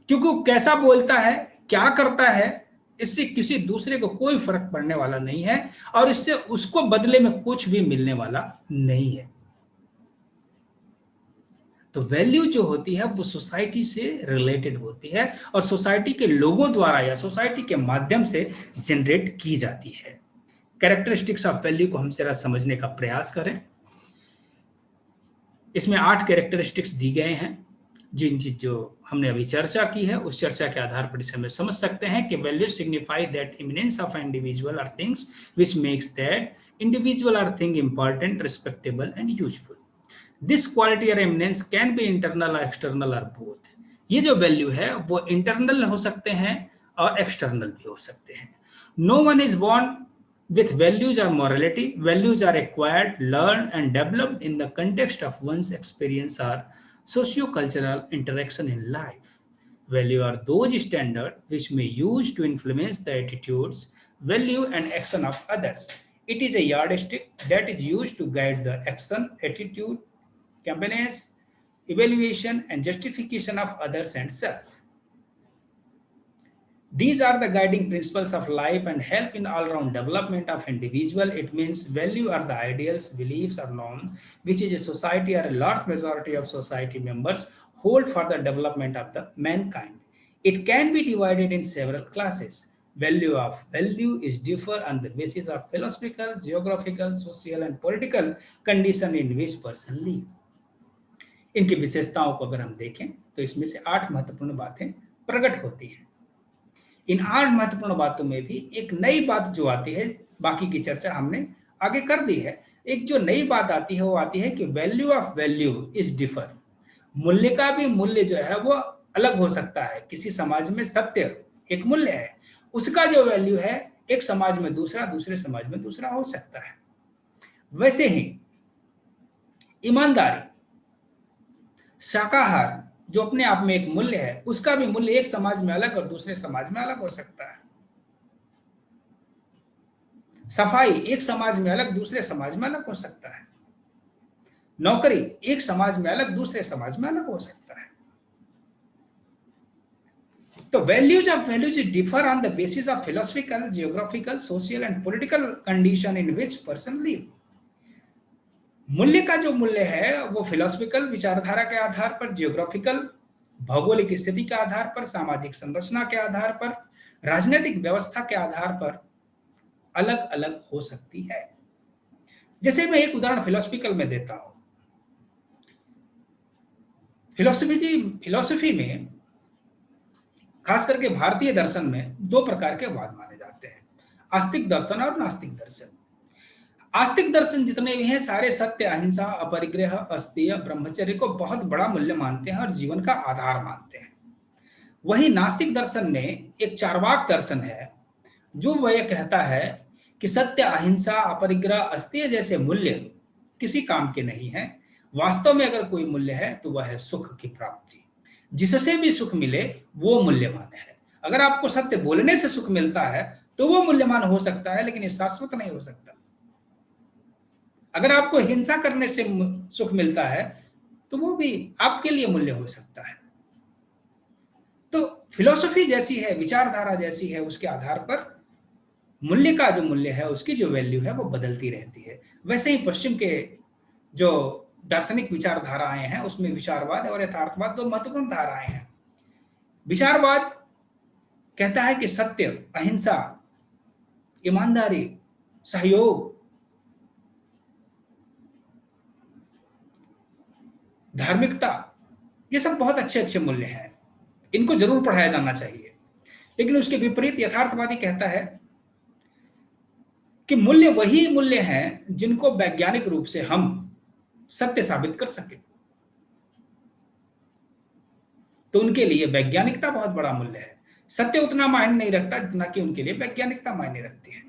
क्योंकि वो कैसा बोलता है, क्या करता है, इससे किसी दूसरे को कोई फर्क पड़ने वाला नहीं है और इससे उसको बदले में कुछ भी मिलने वाला नहीं है। तो वैल्यू जो होती है वो सोसाइटी से रिलेटेड होती है और सोसाइटी के लोगों द्वारा या सोसाइटी के माध्यम से जनरेट की जाती है। कैरेक्टरिस्टिक्स ऑफ वैल्यू को हम जरा समझने का प्रयास करें। इसमें 8 कैरेक्टरिस्टिक्स दी गए हैं। जिन चीज जो हमने अभी चर्चा की है, उस चर्चा के आधार पर इसे हम समझ सकते हैं कि value signify that eminence of individual or things which makes that individual or thing important, respectable and useful. This quality और एमिनेंस कैन बी इंटरनल और एक्सटर्नल और बोथ। ये जो वैल्यू है वो इंटरनल हो सकते हैं और एक्सटर्नल भी हो सकते हैं। No one is born with values or morality. Values are acquired, learned and developed in the context of one's experience or socio-cultural interaction in life. Value are those standards which may use to influence the attitudes, value and action of others. It is a yardstick that is used to guide the action, attitude, campaigns, evaluation and justification of others and self. These are the guiding principles of life and help in all-round development of individual. It means value are the ideals, beliefs or norms which is a society or a large majority of society members hold for the development of the mankind. It can be divided in several classes. Value is differ on the basis of philosophical, geographical, social and political condition in which person live. इनकी विशेषताओं को अगर हम देखें तो इसमें से 8 महत्वपूर्ण बातें प्रकट होती हैं। इन 8 महत्वपूर्ण बातों में भी एक नई बात जो आती है, बाकी की चर्चा हमने आगे कर दी है, एक जो नई बात आती है वो आती है कि value of value is differ. मूल्य का भी मूल्य जो है वो अलग हो सकता है। किसी समाज में सत्य एक मूल्य है, उसका जो वैल्यू है एक समाज में दूसरा, दूसरे समाज में दूसरा हो सकता है। वैसे ही ईमानदारी, शाकाहार जो अपने आप में एक मूल्य है, उसका भी मूल्य एक समाज में अलग और दूसरे समाज में अलग हो सकता है। सफाई एक समाज में अलग, दूसरे समाज में अलग हो सकता है। नौकरी एक समाज में अलग, दूसरे समाज में अलग हो सकता है। तो values differ on the basis of philosophical, geographical, social and political condition in which person live. मूल्य का जो मूल्य है वो फिलोसफिकल विचारधारा के आधार पर, जियोग्राफिकल भौगोलिक स्थिति के आधार पर, सामाजिक संरचना के आधार पर, राजनीतिक व्यवस्था के आधार पर अलग अलग हो सकती है। जैसे मैं एक उदाहरण फिलोसफिकल में देता हूं। फिलोसफी में खास करके भारतीय दर्शन में 2 प्रकार के वाद माने जाते हैं, आस्तिक दर्शन और नास्तिक दर्शन। आस्तिक दर्शन जितने भी हैं सारे सत्य, अहिंसा, अपरिग्रह, अस्तेय, ब्रह्मचर्य को बहुत बड़ा मूल्य मानते हैं और जीवन का आधार मानते हैं। वही नास्तिक दर्शन में एक चार्वाक दर्शन है जो वह कहता है कि सत्य, अहिंसा, अपरिग्रह, अस्तेय जैसे मूल्य किसी काम के नहीं है। वास्तव में अगर कोई मूल्य है तो वह है सुख की प्राप्ति। जिससे भी सुख मिले वो मूल्यवान है। अगर आपको सत्य बोलने से सुख मिलता है तो वो मूल्यवान हो सकता है, लेकिन ये शाश्वत नहीं हो सकता। अगर आपको हिंसा करने से सुख मिलता है तो वो भी आपके लिए मूल्य हो सकता है। तो फिलॉसफी जैसी है, विचारधारा जैसी है, उसके आधार पर मूल्य का जो मूल्य है, उसकी जो वैल्यू है वो बदलती रहती है। वैसे ही पश्चिम के जो दार्शनिक विचारधाराएं हैं उसमें विचारवाद और यथार्थवाद 2 महत्वपूर्ण धाराएं हैं। विचारवाद कहता है कि सत्य, अहिंसा, ईमानदारी, सहयोग, धार्मिकता, ये सब बहुत अच्छे अच्छे मूल्य हैं, इनको जरूर पढ़ाया जाना चाहिए। लेकिन उसके विपरीत यथार्थवादी कहता है कि मूल्य वही मूल्य हैं जिनको वैज्ञानिक रूप से हम सत्य साबित कर सके। तो उनके लिए वैज्ञानिकता बहुत बड़ा मूल्य है। सत्य उतना मायने नहीं रखता जितना कि उनके लिए वैज्ञानिकता मायने रखती है।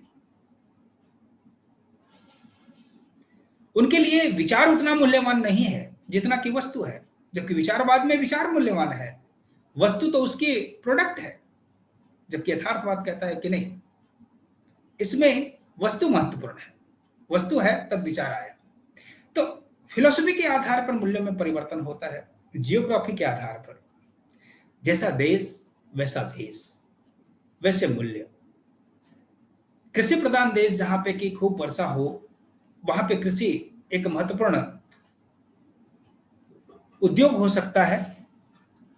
उनके लिए विचार उतना मूल्यवान नहीं है जितना कि वस्तु है, जबकि विचारवाद में विचार मूल्यवान है, वस्तु तो उसकी प्रोडक्ट है। जबकि यथार्थवाद कहता है कि नहीं, इसमें वस्तु महत्वपूर्ण है, वस्तु है तब विचार आया। तो फिलॉसफी के आधार पर मूल्यों में परिवर्तन होता है, जियोग्राफी के आधार पर। जैसा देश वैसा भेष, वैसे मूल्य। कृषि प्रधान देश जहां पे कि खूब वर्षा हो, वहां पे कृषि एक महत्वपूर्ण उद्योग हो सकता है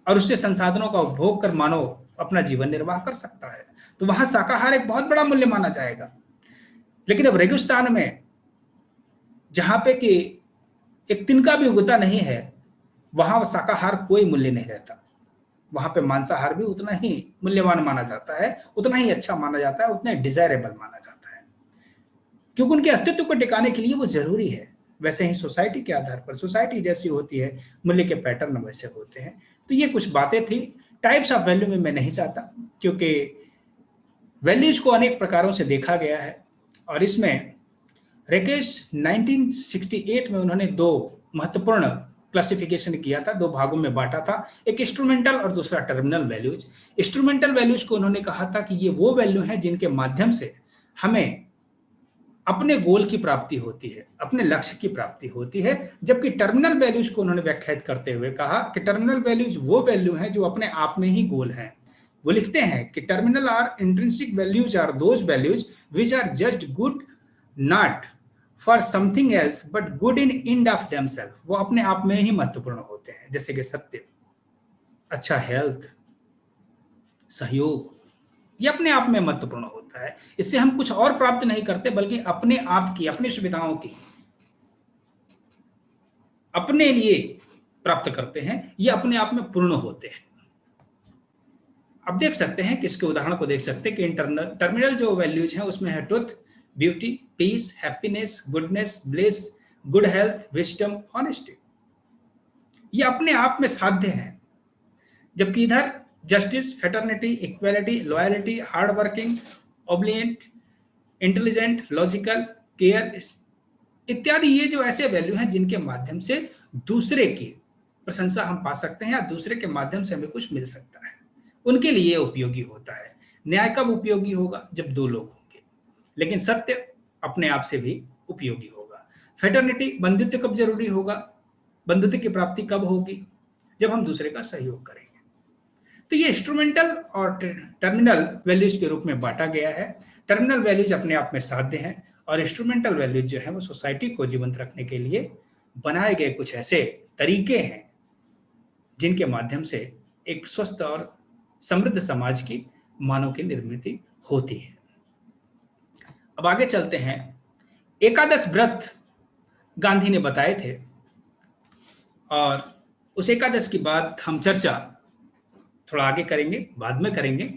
और उससे संसाधनों का उपभोग कर मानव अपना जीवन निर्वाह कर सकता है। तो वहां शाकाहार एक बहुत बड़ा मूल्य माना जाएगा। लेकिन अब रेगिस्तान में जहां पे कि एक तिनका भी उगता नहीं है, वहां शाकाहार कोई मूल्य नहीं रहता, वहां पे मांसाहार भी उतना ही मूल्यवान माना जाता है, उतना ही अच्छा माना जाता है, उतना डिजायरेबल माना जाता है, क्योंकि उनके अस्तित्व को टिकाने के लिए वो जरूरी है। वैसे ही सोसाइटी के आधार पर, सोसाइटी जैसी होती है, मूल्य के पैटर्न वैसे होते हैं। तो ये कुछ बातें थी। टाइप्स ऑफ वैल्यू में मैं नहीं चाहता, क्योंकि वैल्यूज को अनेक प्रकारों से देखा गया है, और इसमें रेकेश 1968 में उन्होंने दो महत्वपूर्ण क्लासिफिकेशन किया था, दो भागों में बांटा था, एक इंस्ट्रूमेंटल और दूसरा टर्मिनल वैल्यूज। इंस्ट्रूमेंटल वैल्यूज को उन्होंने कहा था कि ये वो वैल्यू हैं जिनके माध्यम से हमें अपने गोल की प्राप्ति होती है, अपने लक्ष्य की प्राप्ति होती है। जबकि टर्मिनल वैल्यूज को उन्होंने व्याख्यात करते हुए कहा कि टर्मिनल वैल्यूज वो वैल्यू हैं जो अपने आप में ही गोल हैं। वो लिखते हैं कि terminal or intrinsic values are those values which are just good not for something else but good in and of themselves. वो अपने आप में ही महत्वपूर्ण होते हैं, जैसे कि सत्य, अच्छा हेल्थ, सहयोग, ये अपने आप में महत्वपूर्ण होता है। इससे हम कुछ और प्राप्त नहीं करते, बल्कि अपने आप की, अपनी सुविधाओं की, अपने लिए प्राप्त करते हैं। ये अपने आप में पूर्ण होते हैं। अब देख सकते हैं कि इसके उदाहरण को देख सकते हैं कि इंटरनल टर्मिनल जो वैल्यूज हैं उसमें है truth, beauty, peace, happiness, goodness, bliss, good health, wisdom, honesty. ये अपने आप में साध्य है। जबकि इधर justice, fraternity, equality, loyalty, hard working, obedient, intelligent, logical, care इत्यादि, ये जो ऐसे वैल्यू हैं जिनके माध्यम से दूसरे की प्रशंसा हम पा सकते हैं या दूसरे के माध्यम से हमें कुछ मिल सकता है, उनके लिए उपयोगी होता है। न्याय कब उपयोगी होगा? जब दो लोग होंगे। लेकिन सत्य अपने आप से भी उपयोगी होगा। फेटर्निटी, बंधुत्व कब जरूरी होगा? बंधुत्व की प्राप्ति कब होगी? जब हम दूसरे का सहयोग करेंगे। तो ये इंस्ट्रूमेंटल और टर्मिनल वैल्यूज के रूप में बांटा गया है। टर्मिनल वैल्यूज अपने आप में साध्य हैं, और इंस्ट्रूमेंटल वैल्यूज जो है वो सोसाइटी को जीवंत रखने के लिए बनाए गए कुछ ऐसे तरीके हैं जिनके माध्यम से एक स्वस्थ और समृद्ध समाज की मानव की निर्मित होती है। अब आगे चलते हैं। एकादश व्रत गांधी ने बताए थे, और उस एकादश की बात हम चर्चा थोड़ा आगे करेंगे, बाद में करेंगे।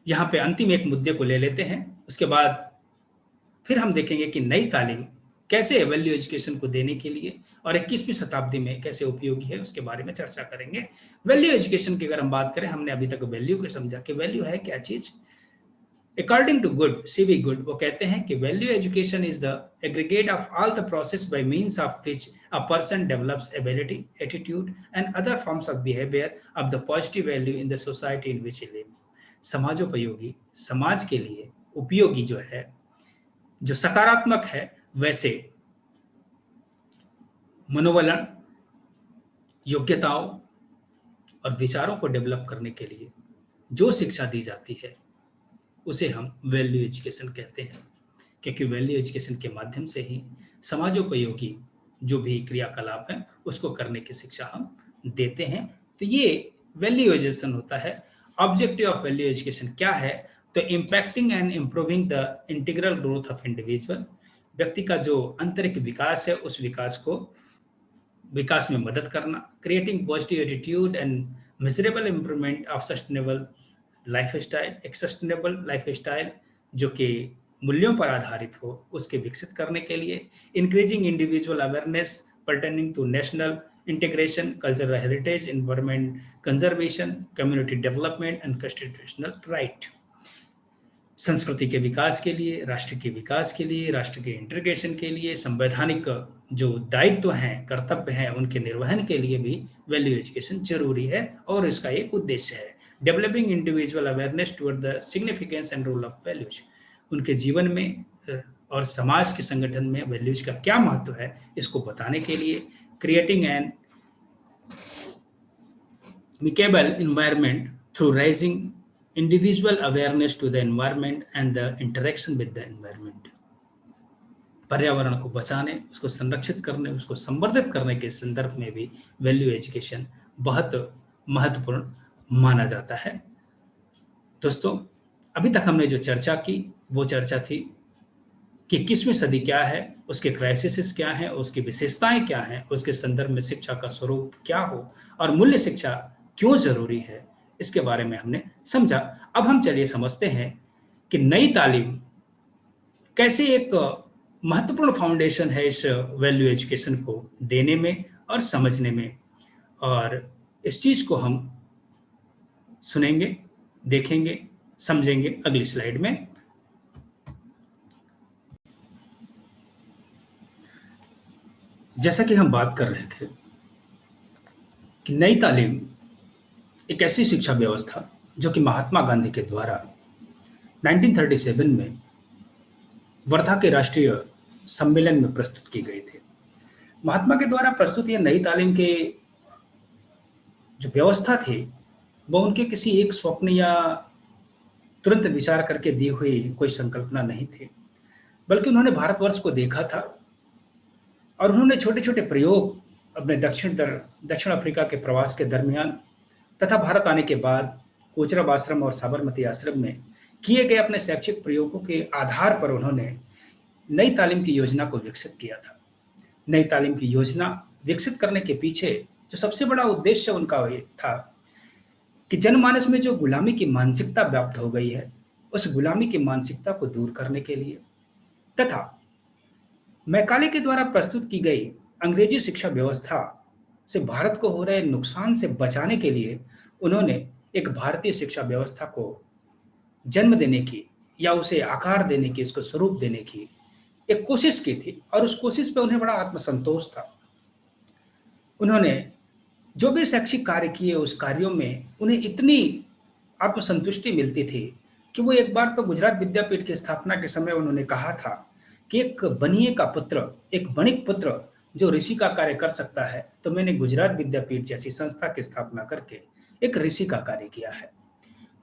यहां पे अंतिम एक मुद्दे को ले लेते हैं, उसके बाद फिर हम देखेंगे कि नई तालीम कैसे वैल्यू एजुकेशन को देने के लिए और 21वीं शताब्दी में कैसे उपयोगी है, उसके बारे में चर्चा करेंगे। वैल्यू एजुकेशन की अगर हम बात करें, हमने अभी तक वैल्यू को समझा कि वैल्यू है क्या चीज। According to Good, CV Good, वो कहते हैं कि value education is the aggregate of all the process by means of which a person develops ability, attitude and other forms of behaviour of the positive value in the society in which he live. समाजोपयोगी, समाज के लिए उपयोगी जो है, जो सकारात्मक है, वैसे मनोवलन, योग्यताओं और विचारों को डेवलप करने के लिए जो शिक्षा दी जाती है उसे हम वैल्यू एजुकेशन कहते हैं, क्योंकि वैल्यू एजुकेशन के माध्यम से ही समाजोपयोगी जो भी क्रियाकलाप हैं उसको करने की शिक्षा हम देते हैं। तो ये वैल्यू एजुकेशन होता है। ऑब्जेक्टिव ऑफ वैल्यू एजुकेशन क्या है? तो impacting and improving the integral growth of individual, व्यक्ति का जो आंतरिक विकास है उस विकास में मदद करना, creating positive attitude and measurable improvement of sustainable life style, एक सस्टेनेबल लाइफ स्टाइल जो कि मूल्यों पर आधारित हो उसके विकसित करने के लिए, increasing individual awareness pertaining to national integration, cultural heritage, environment conservation, community development and constitutional right, संस्कृति के विकास के लिए, राष्ट्र के विकास के लिए, राष्ट्र के इंटीग्रेशन के लिए, संवैधानिक जो दायित्व हैं, कर्तव्य हैं, उनके निर्वहन के लिए भी वैल्यू एजुकेशन जरूरी है, और इसका एक उद्देश्य है developing individual awareness toward the significance and role of values. उनके जीवन में और समाज के संगठन में वैल्यूज का क्या महत्व है इसको बताने के लिए, creating an amicable environment through raising individual awareness to the environment and the interaction with the environment। पर्यावरण को बचाने, उसको संरक्षित करने, उसको संवर्धित करने के संदर्भ में भी वैल्यू एजुकेशन बहुत महत्वपूर्ण माना जाता है। दोस्तों, अभी तक हमने जो चर्चा की वो चर्चा थी कि 21वीं सदी क्या है, उसके क्राइसिस क्या हैं, उसकी विशेषताएं क्या हैं, उसके संदर्भ में शिक्षा का स्वरूप क्या हो और मूल्य शिक्षा क्यों जरूरी है, इसके बारे में हमने समझा। अब हम चलिए समझते हैं कि नई तालीम कैसे एक महत्वपूर्ण फाउंडेशन है इस वैल्यू एजुकेशन को देने में और समझने में। और इस चीज को हम सुनेंगे, देखेंगे, समझेंगे अगली स्लाइड में। जैसा कि हम बात कर रहे थे कि नई तालीम एक ऐसी शिक्षा व्यवस्था जो कि महात्मा गांधी के द्वारा 1937 में वर्धा के राष्ट्रीय सम्मेलन में प्रस्तुत की गई थी। महात्मा के द्वारा प्रस्तुत यह नई तालीम के जो व्यवस्था थी, वो उनके किसी एक स्वप्न या तुरंत विचार करके दी हुई कोई संकल्पना नहीं थी, बल्कि उन्होंने भारतवर्ष को देखा था और उन्होंने छोटे-छोटे प्रयोग अपने दक्षिण अफ्रीका के प्रवास के दरमियान तथा भारत आने के बाद कोचरब आश्रम और साबरमती आश्रम में किए गए अपने शैक्षिक प्रयोगों के आधार पर उन्होंने नई तालीम की योजना को विकसित किया था। नई तालीम की योजना विकसित करने के पीछे जो सबसे बड़ा उद्देश्य उनका ये था कि जनमानस में जो गुलामी की मानसिकता व्याप्त हो गई है, उस गुलामी की मानसिकता को दूर करने के लिए तथा मैकाले के द्वारा प्रस्तुत की गई अंग्रेजी शिक्षा व्यवस्था से भारत को हो रहे नुकसान से बचाने के लिए उन्होंने एक भारतीय शिक्षा व्यवस्था को जन्म देने की या उसे आकार देने की, उसको स्वरूप देने की एक कोशिश की थी और उस कोशिश पे उन्हें बड़ा आत्मसंतोष था। उन्होंने जो भी शैक्षिक कार्य किए उस कार्यों में उन्हें इतनी आत्मसंतुष्टि मिलती थी कि वो एक बार तो गुजरात विद्यापीठ की स्थापना के समय उन्होंने कहा था कि एक बनिए का पुत्र, एक बणिक पुत्र जो ऋषि का कार्य कर सकता है, तो मैंने गुजरात विद्यापीठ जैसी संस्था की स्थापना करके एक ऋषि का कार्य किया है।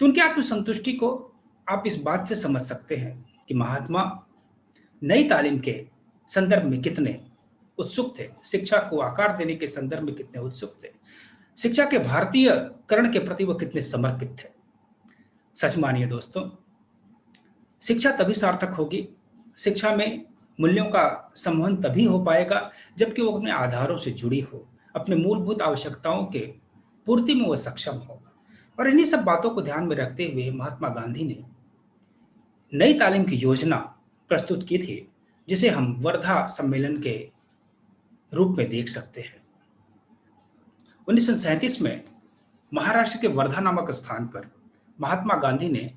तो उनकी आत्मसंतुष्टि को आप इस बात से समझ सकते हैं कि महात्मा नई तालीम के संदर्भ में कितने उत्सुक थे, शिक्षा को आकार देने के संदर्भ में कितने उत्सुक थे, शिक्षा के भारतीयकरण के प्रति वो कितने समर्पित थे। सच मानिए दोस्तों, शिक्षा तभी सार्थक होगी, शिक्षा में मूल्यों का संवहन तभी हो पाएगा जबकि वो अपने आधारों से जुड़ी हो, अपने मूलभूत आवश्यकताओं के पूर्ति में वो सक्षम हो। और इन्हीं सब बातों को ध्यान में रखते हुए महात्मा गांधी ने नई तालीम की योजना प्रस्तुत की थी, जिसे हम वर्धा सम्मेलन के रूप में देख सकते हैं। 1937 में महाराष्ट्र के वर्धा नामक स्थान पर महात्मा गांधी ने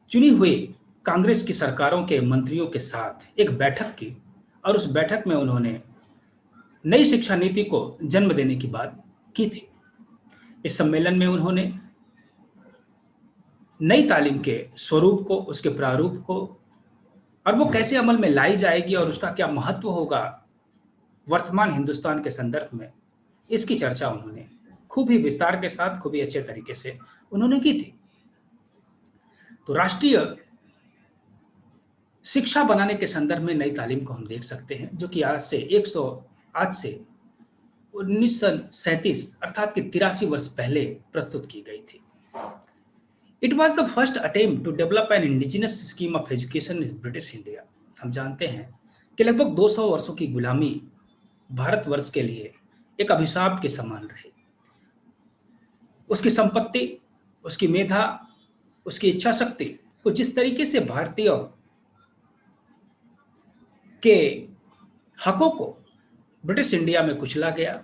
चुनी हुई कांग्रेस की सरकारों के मंत्रियों के साथ एक बैठक की और उस बैठक में उन्होंने नई शिक्षा नीति को जन्म देने की बात की थी। इस सम्मेलन में उन्होंने नई तालीम के स्वरूप को, उसके प्रारूप को और वो कैसे अमल में लाई जाएगी और उसका क्या महत्व होगा वर्तमान हिंदुस्तान के संदर्भ में, इसकी चर्चा उन्होंने खूब ही विस्तार के साथ, खूब ही अच्छे तरीके से उन्होंने की थी। तो राष्ट्रीय शिक्षा बनाने के संदर्भ में नई तालीम को हम देख सकते हैं, जो कि आज से 1937 अर्थात कि 83 वर्ष पहले प्रस्तुत की गई थी। It was the first attempt to develop an indigenous scheme of education in British India. हम जानते हैं कि लगभग 200 वर्षों की गुलामी भारतवर्ष के लिए एक अभिशाप के समान रही। उसकी संपत्ति, उसकी मेधा, उसकी इच्छा शक्ति को जिस तरीके से भारतीयों के हकों को ब्रिटिश इंडिया में कुचला गया,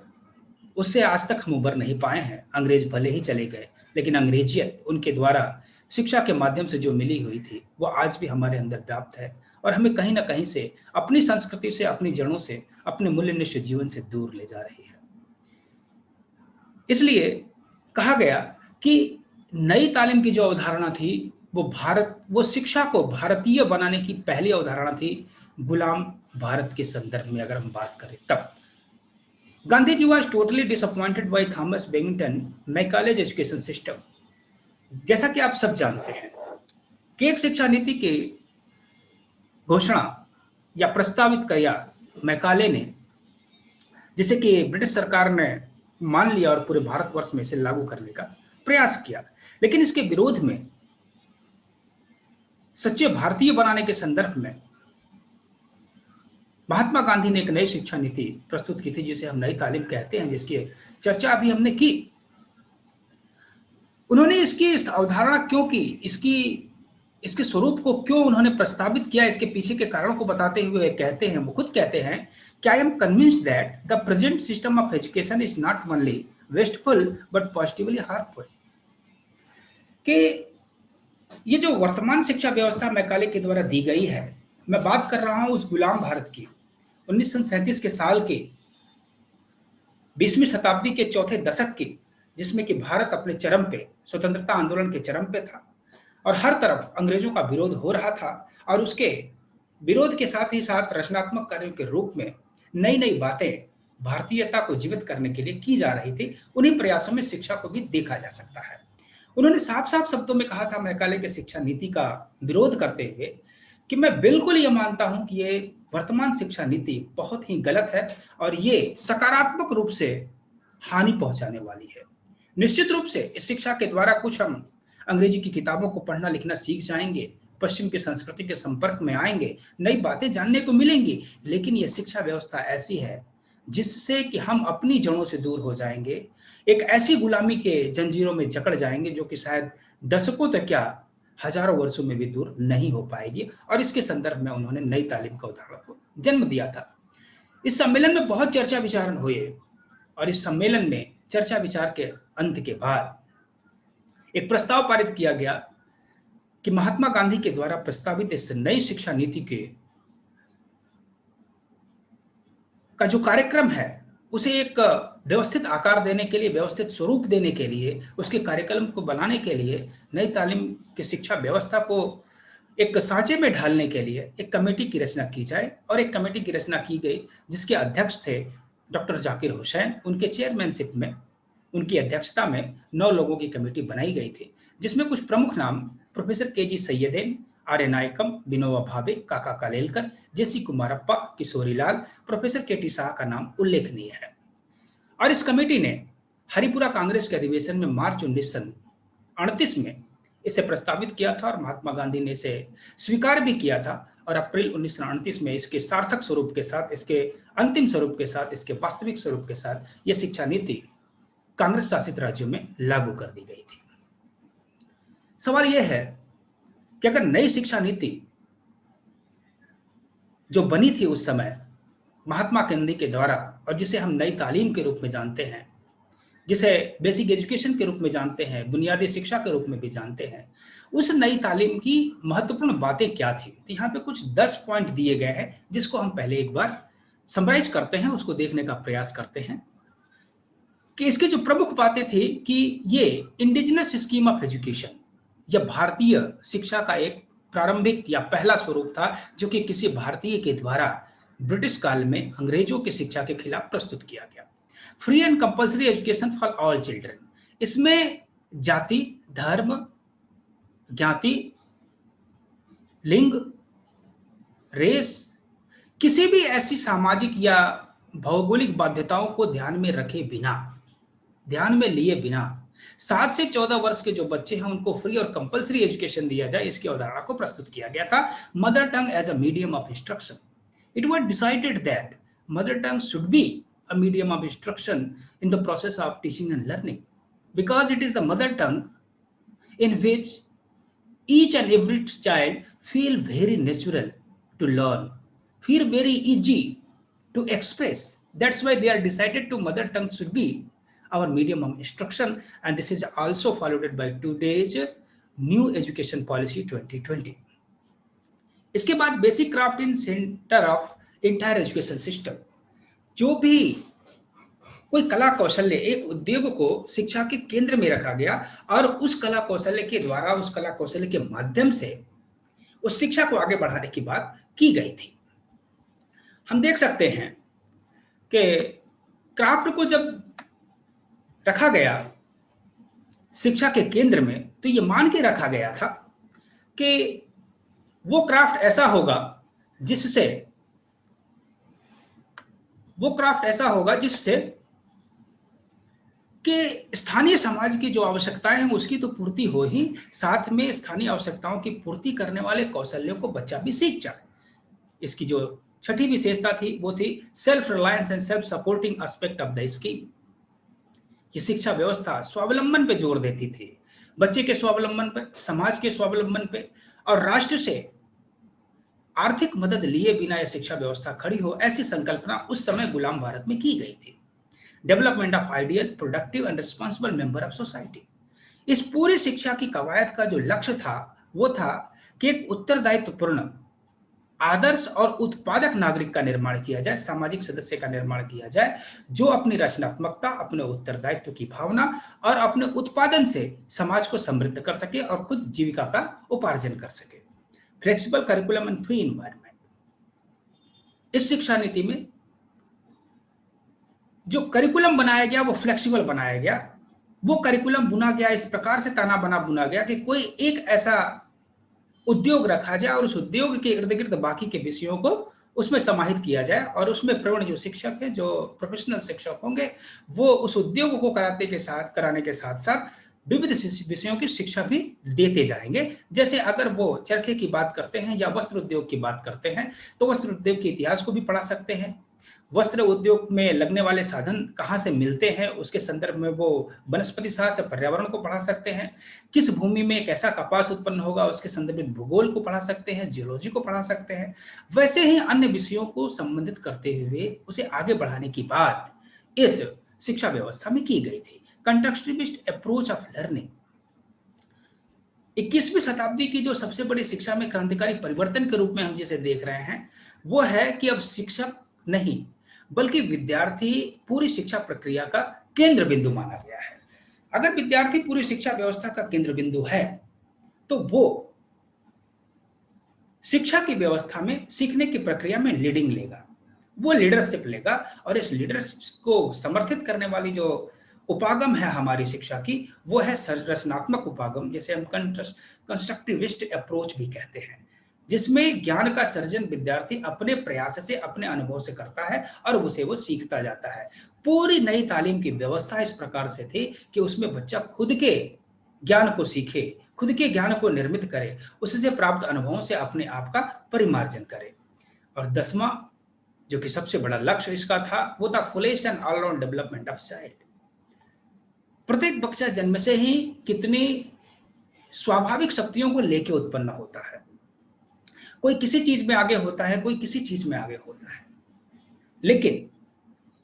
उससे आज तक हम उबर नहीं पाए हैं। अंग्रेज भले ही चले गए, लेकिन अंग्रेजियत उनके द्वारा शिक्षा के माध्यम से जो मिली हुई थी वो आज भी हमारे अंदर व्याप्त है और हमें कहीं ना कहीं से अपनी संस्कृति से, अपनी जड़ों से, अपने मूल्यनिष्ठ जीवन से दूर ले जा रही है। इसलिए कहा गया कि नई तालीम की जो अवधारणा थी वो शिक्षा को भारतीय बनाने की पहली अवधारणा थी, गुलाम भारत के संदर्भ में अगर हम बात करें तब। Gandhi ji was totally disappointed by Thomas Babington Macaulay's education system. जैसा कि आप सब जानते हैं कि एक शिक्षा नीति की घोषणा या प्रस्तावित किया मैकाले ने, जिसे कि ब्रिटिश सरकार ने मान लिया और पूरे भारतवर्ष में इसे लागू करने का प्रयास किया। लेकिन इसके विरोध में सच्चे भारतीय बनाने के संदर्भ में महात्मा गांधी ने एक नई शिक्षा नीति प्रस्तुत की थी, जिसे हम नई तालीम कहते हैं, जिसकी चर्चा अभी हमने की। उन्होंने इसकी इस अवधारणा क्यों की, इसके स्वरूप को क्यों उन्होंने प्रस्तावित किया, इसके पीछे के कारण को बताते हुए कहते हैं, वो खुद कहते हैं कि I am convinced that the present system of education is not only wasteful but positively harmful. कि ये जो वर्तमान शिक्षा व्यवस्था मैकाले के द्वारा दी गई है, मैं बात कर रहा हूं उस गुलाम भारत की, 1937 के साल के 20वीं शताब्दी के चौथे दशक की, जिसमें कि भारत अपने चरम पे, स्वतंत्रता आंदोलन के चरम पे था और हर तरफ अंग्रेजों का विरोध हो रहा था, और उसके विरोध के साथ ही साथ रचनात्मक कार्यों के रूप में नई नई बातें भारतीयता को जीवित करने के लिए की जा रही थी। उन्हीं प्रयासों में शिक्षा को भी देखा जा सकता है। उन्होंने साफ साफ शब्दों में कहा था मैकाले के शिक्षा नीति का विरोध करते हुए कि मैं बिल्कुल ये मानता हूं कि ये वर्तमान शिक्षा नीति बहुत ही गलत है और ये सकारात्मक रूप से हानि पहुंचाने वाली है। निश्चित रूप से इस शिक्षा के द्वारा कुछ हम अंग्रेजी की किताबों को पढ़ना लिखना सीख जाएंगे, पश्चिम की संस्कृति के संपर्क में आएंगे, नई बातें जानने को मिलेंगी, लेकिन यह शिक्षा व्यवस्था ऐसी है जिससे कि हम अपनी जड़ों से दूर हो जाएंगे, एक ऐसी गुलामी के जंजीरों में जकड़ जाएंगे जो कि शायद दशकों तक क्या हजारों वर्षों में भी दूर नहीं हो पाएगी। और इसके संदर्भ में उन्होंने नई तालीम का उदाहरण को जन्म दिया था। इस सम्मेलन में बहुत चर्चा विचारण हुए और इस सम्मेलन में चर्चा विचार के अंत के बाद एक प्रस्ताव पारित किया गया कि महात्मा गांधी के द्वारा प्रस्तावित इस नई शिक्षा नीति का जो कार्यक्रम है उसे एक व्यवस्थित आकार देने के लिए, व्यवस्थित स्वरूप देने के लिए, उसके कार्यक्रम को बनाने के लिए, नई तालीम की शिक्षा व्यवस्था को एक सांचे में ढालने के लिए एक कमेटी की रचना की जाए। और एक कमेटी की रचना की गई जिसके अध्यक्ष थे डॉक्टर जाकिर हुसैन। उनके चेयरमैनशिप में, उनकी अध्यक्षता में 9 लोगों की कमेटी बनाई गई थी, जिसमें कुछ प्रमुख नाम प्रोफेसर के.जी. सैयदेन, आर्य नायकम, विनोबा भावे, काका कालेलकर, जेसी कुमारप्पा, किशोरीलाल, प्रोफेसर के.टी. शाह का नाम उल्लेखनीय है। और इस कमेटी ने हरिपुरा कांग्रेस के अधिवेशन में मार्च 1938 में इसे प्रस्तावित किया था और महात्मा गांधी ने इसे स्वीकार भी किया था। और अप्रैल 1938 में इसके सार्थक स्वरूप के साथ, इसके अंतिम स्वरूप के साथ, इसके वास्तविक स्वरूप के साथ यह शिक्षा नीति कांग्रेस शासित राज्यों में लागू कर दी गई थी। सवाल यह है कि अगर नई शिक्षा नीति जो बनी थी उस समय महात्मा गांधी के द्वारा, और जिसे हम नई तालीम के रूप में जानते हैं, जिसे बेसिक एजुकेशन के रूप में जानते हैं, बुनियादी शिक्षा के रूप में भी जानते हैं, उस नई तालीम की महत्वपूर्ण बातें क्या थी? तो यहाँ पे कुछ 10 पॉइंट दिए गए हैं जिसको हम पहले एक बार समराइज करते हैं, उसको देखने का प्रयास करते हैं कि इसकी जो प्रमुख बातें थी कि ये इंडिजिनस स्कीम ऑफ एजुकेशन, यह भारतीय शिक्षा का एक प्रारंभिक या पहला स्वरूप था जो कि किसी भारतीय के द्वारा ब्रिटिश काल में अंग्रेजों की शिक्षा के खिलाफ प्रस्तुत किया गया। Free and compulsory education for all children, इसमें जाति, धर्म, ज्ञाति, लिंग, रेस, किसी भी ऐसी सामाजिक या भौगोलिक बाध्यताओं को ध्यान में रखे बिना, ध्यान में लिए बिना 7 से 14 वर्ष के जो बच्चे हैं उनको फ्री और कंपल्सरी एजुकेशन दिया जाए, इसकी अवधारणा को प्रस्तुत किया गया था। Mother tongue as a medium of instruction, it was decided that mother tongue should be a medium of instruction in the process of teaching and learning, because it is the mother tongue in which each and every child feel very natural to learn, feel very easy to express. That's why they are decided to mother tongue should be our medium of instruction, and this is also followed by today's new education policy 2020. इसके बाद basic craft in centre of entire education system, जो भी कोई कला कौशल्य, एक उद्योग को शिक्षा के केंद्र में रखा गया और उस कला कौशल्य के द्वारा, उस कला कौशल्य के माध्यम से उस शिक्षा को आगे बढ़ाने की बात की गई थी। हम देख सकते हैं कि क्राफ्ट को जब रखा गया शिक्षा के केंद्र में, तो ये मान के रखा गया था कि वो क्राफ्ट ऐसा होगा जिससे कि स्थानीय समाज की जो आवश्यकताएं हैं उसकी तो पूर्ति हो ही, साथ में स्थानीय आवश्यकताओं की पूर्ति करने वाले कौशल्यों को बच्चा भी सीख जाए। इसकी जो छठी विशेषता थी वो थी self reliance and self supporting aspect of the scheme. ये शिक्षा व्यवस्था स्वावलंबन पे जोर देती थी, बच्चे के स्वावलंबन पे, समाज के स्वावलंबन पे, और राष्ट्र से आर्थिक मदद लिए बिना यह शिक्षा व्यवस्था खड़ी हो, ऐसी संकल्पना उस समय गुलाम भारत में की गई थी। Development of ideal productive and responsible member of society. इस पूरी शिक्षा की कवायद का जो लक्ष्य था वो था कि एक उत्तरदायित्वपूर्ण, आदर्श और उत्पादक नागरिक का निर्माण किया जाए, सामाजिक सदस्य का निर्माण किया जाए, जो अपनी रचनात्मकता, अपने उत्तरदायित्व की भावना और अपने उत्पादन से समाज को समृद्ध कर सके और खुद जीविका का उपार्जन कर सके। Flexible curriculum and free environment. इस शिक्षा नीति में जो करिकुलम बनाया गया वो फ्लेक्सिबल बनाया गया। वो करिकुलम बुना गया इस प्रकार से, ताना बना बुना गया कि कोई एक ऐसा उद्योग रखा जाए और उस उद्योग के इर्द गिर्द बाकी के विषयों को उसमें समाहित किया जाए, और उसमें प्रवीण जो शिक्षक हैं, जो प्रोफेशनल शिक्षक होंगे, वो उस उद्योग को कराने के साथ साथ विविध विषयों की शिक्षा भी देते जाएंगे। जैसे अगर वो चरखे की बात करते हैं या वस्त्र उद्योग की बात करते हैं तो वस्त्र उद्योग के इतिहास को भी पढ़ा सकते हैं, वस्त्र उद्योग में लगने वाले साधन कहाँ से मिलते हैं उसके संदर्भ में वो वनस्पति शास्त्र, पर्यावरण को पढ़ा सकते हैं, किस भूमि में कैसा कपास उत्पन्न होगा उसके संदर्भित भूगोल को पढ़ा सकते हैं, जियोलॉजी को पढ़ा सकते हैं। वैसे ही अन्य विषयों को संबंधित करते हुए उसे आगे बढ़ाने की बात इस शिक्षा व्यवस्था में की गई थी। कंटेक्स्टिविस्ट अप्रोच ऑफ लर्निंग। 21वीं शताब्दी की जो सबसे बड़ी शिक्षा में क्रांतिकारी परिवर्तन के रूप में हम जिसे देख रहे हैं वो है कि अब शिक्षक नहीं बल्कि विद्यार्थी पूरी शिक्षा प्रक्रिया का केंद्र बिंदु माना गया है। अगर विद्यार्थी पूरी शिक्षा व्यवस्था का केंद्र बिंदु है तो वो शिक्षा की व्यवस्था में सीखने की प्रक्रिया में लीडिंग लेगा, वो लीडरशिप लेगा, और इस लीडरशिप को समर्थित करने वाली जो उपागम है हमारी शिक्षा की वो है रचनात्मक उपागम, जिसे हम कंस्ट्रक्टिविस्ट अप्रोच भी कहते हैं, जिसमें ज्ञान का सर्जन विद्यार्थी अपने प्रयास से, अपने अनुभव से करता है और उसे वो सीखता जाता है। पूरी नई तालीम की व्यवस्था इस प्रकार से थी कि उसमें बच्चा खुद के ज्ञान को सीखे, खुद के ज्ञान को निर्मित करे, उससे प्राप्त अनुभवों से अपने आप का परिमार्जन करे। और 10वां जो कि सबसे बड़ा लक्ष्य इसका था वो था fullest and all round development of child. प्रत्येक बच्चा जन्म से ही कितनी स्वाभाविक शक्तियों को लेके उत्पन्न होता है, कोई किसी चीज में आगे होता है, कोई किसी चीज में आगे होता है, लेकिन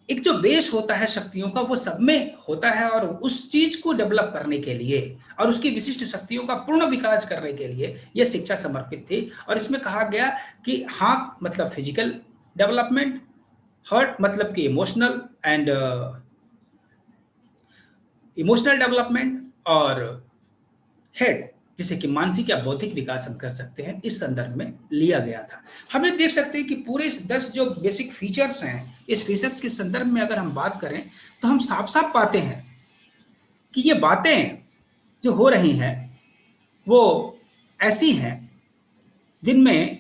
एक जो बेस होता है शक्तियों का वो सब में होता है, और उस चीज को डेवलप करने के लिए और उसकी विशिष्ट शक्तियों का पूर्ण विकास करने के लिए यह शिक्षा समर्पित थी। और इसमें कहा गया कि हार्ट मतलब फिजिकल डेवलपमेंट, हार्ट मतलब कि इमोशनल डेवलपमेंट, और हेड जैसे कि मानसिक या बौद्धिक विकास हम कर सकते हैं, इस संदर्भ में लिया गया था। हम ये देख सकते हैं कि पूरे इस 10 जो बेसिक फीचर्स हैं, इस फीचर्स के संदर्भ में अगर हम बात करें तो हम साफ साफ पाते हैं कि ये बातें जो हो रही हैं वो ऐसी हैं जिनमें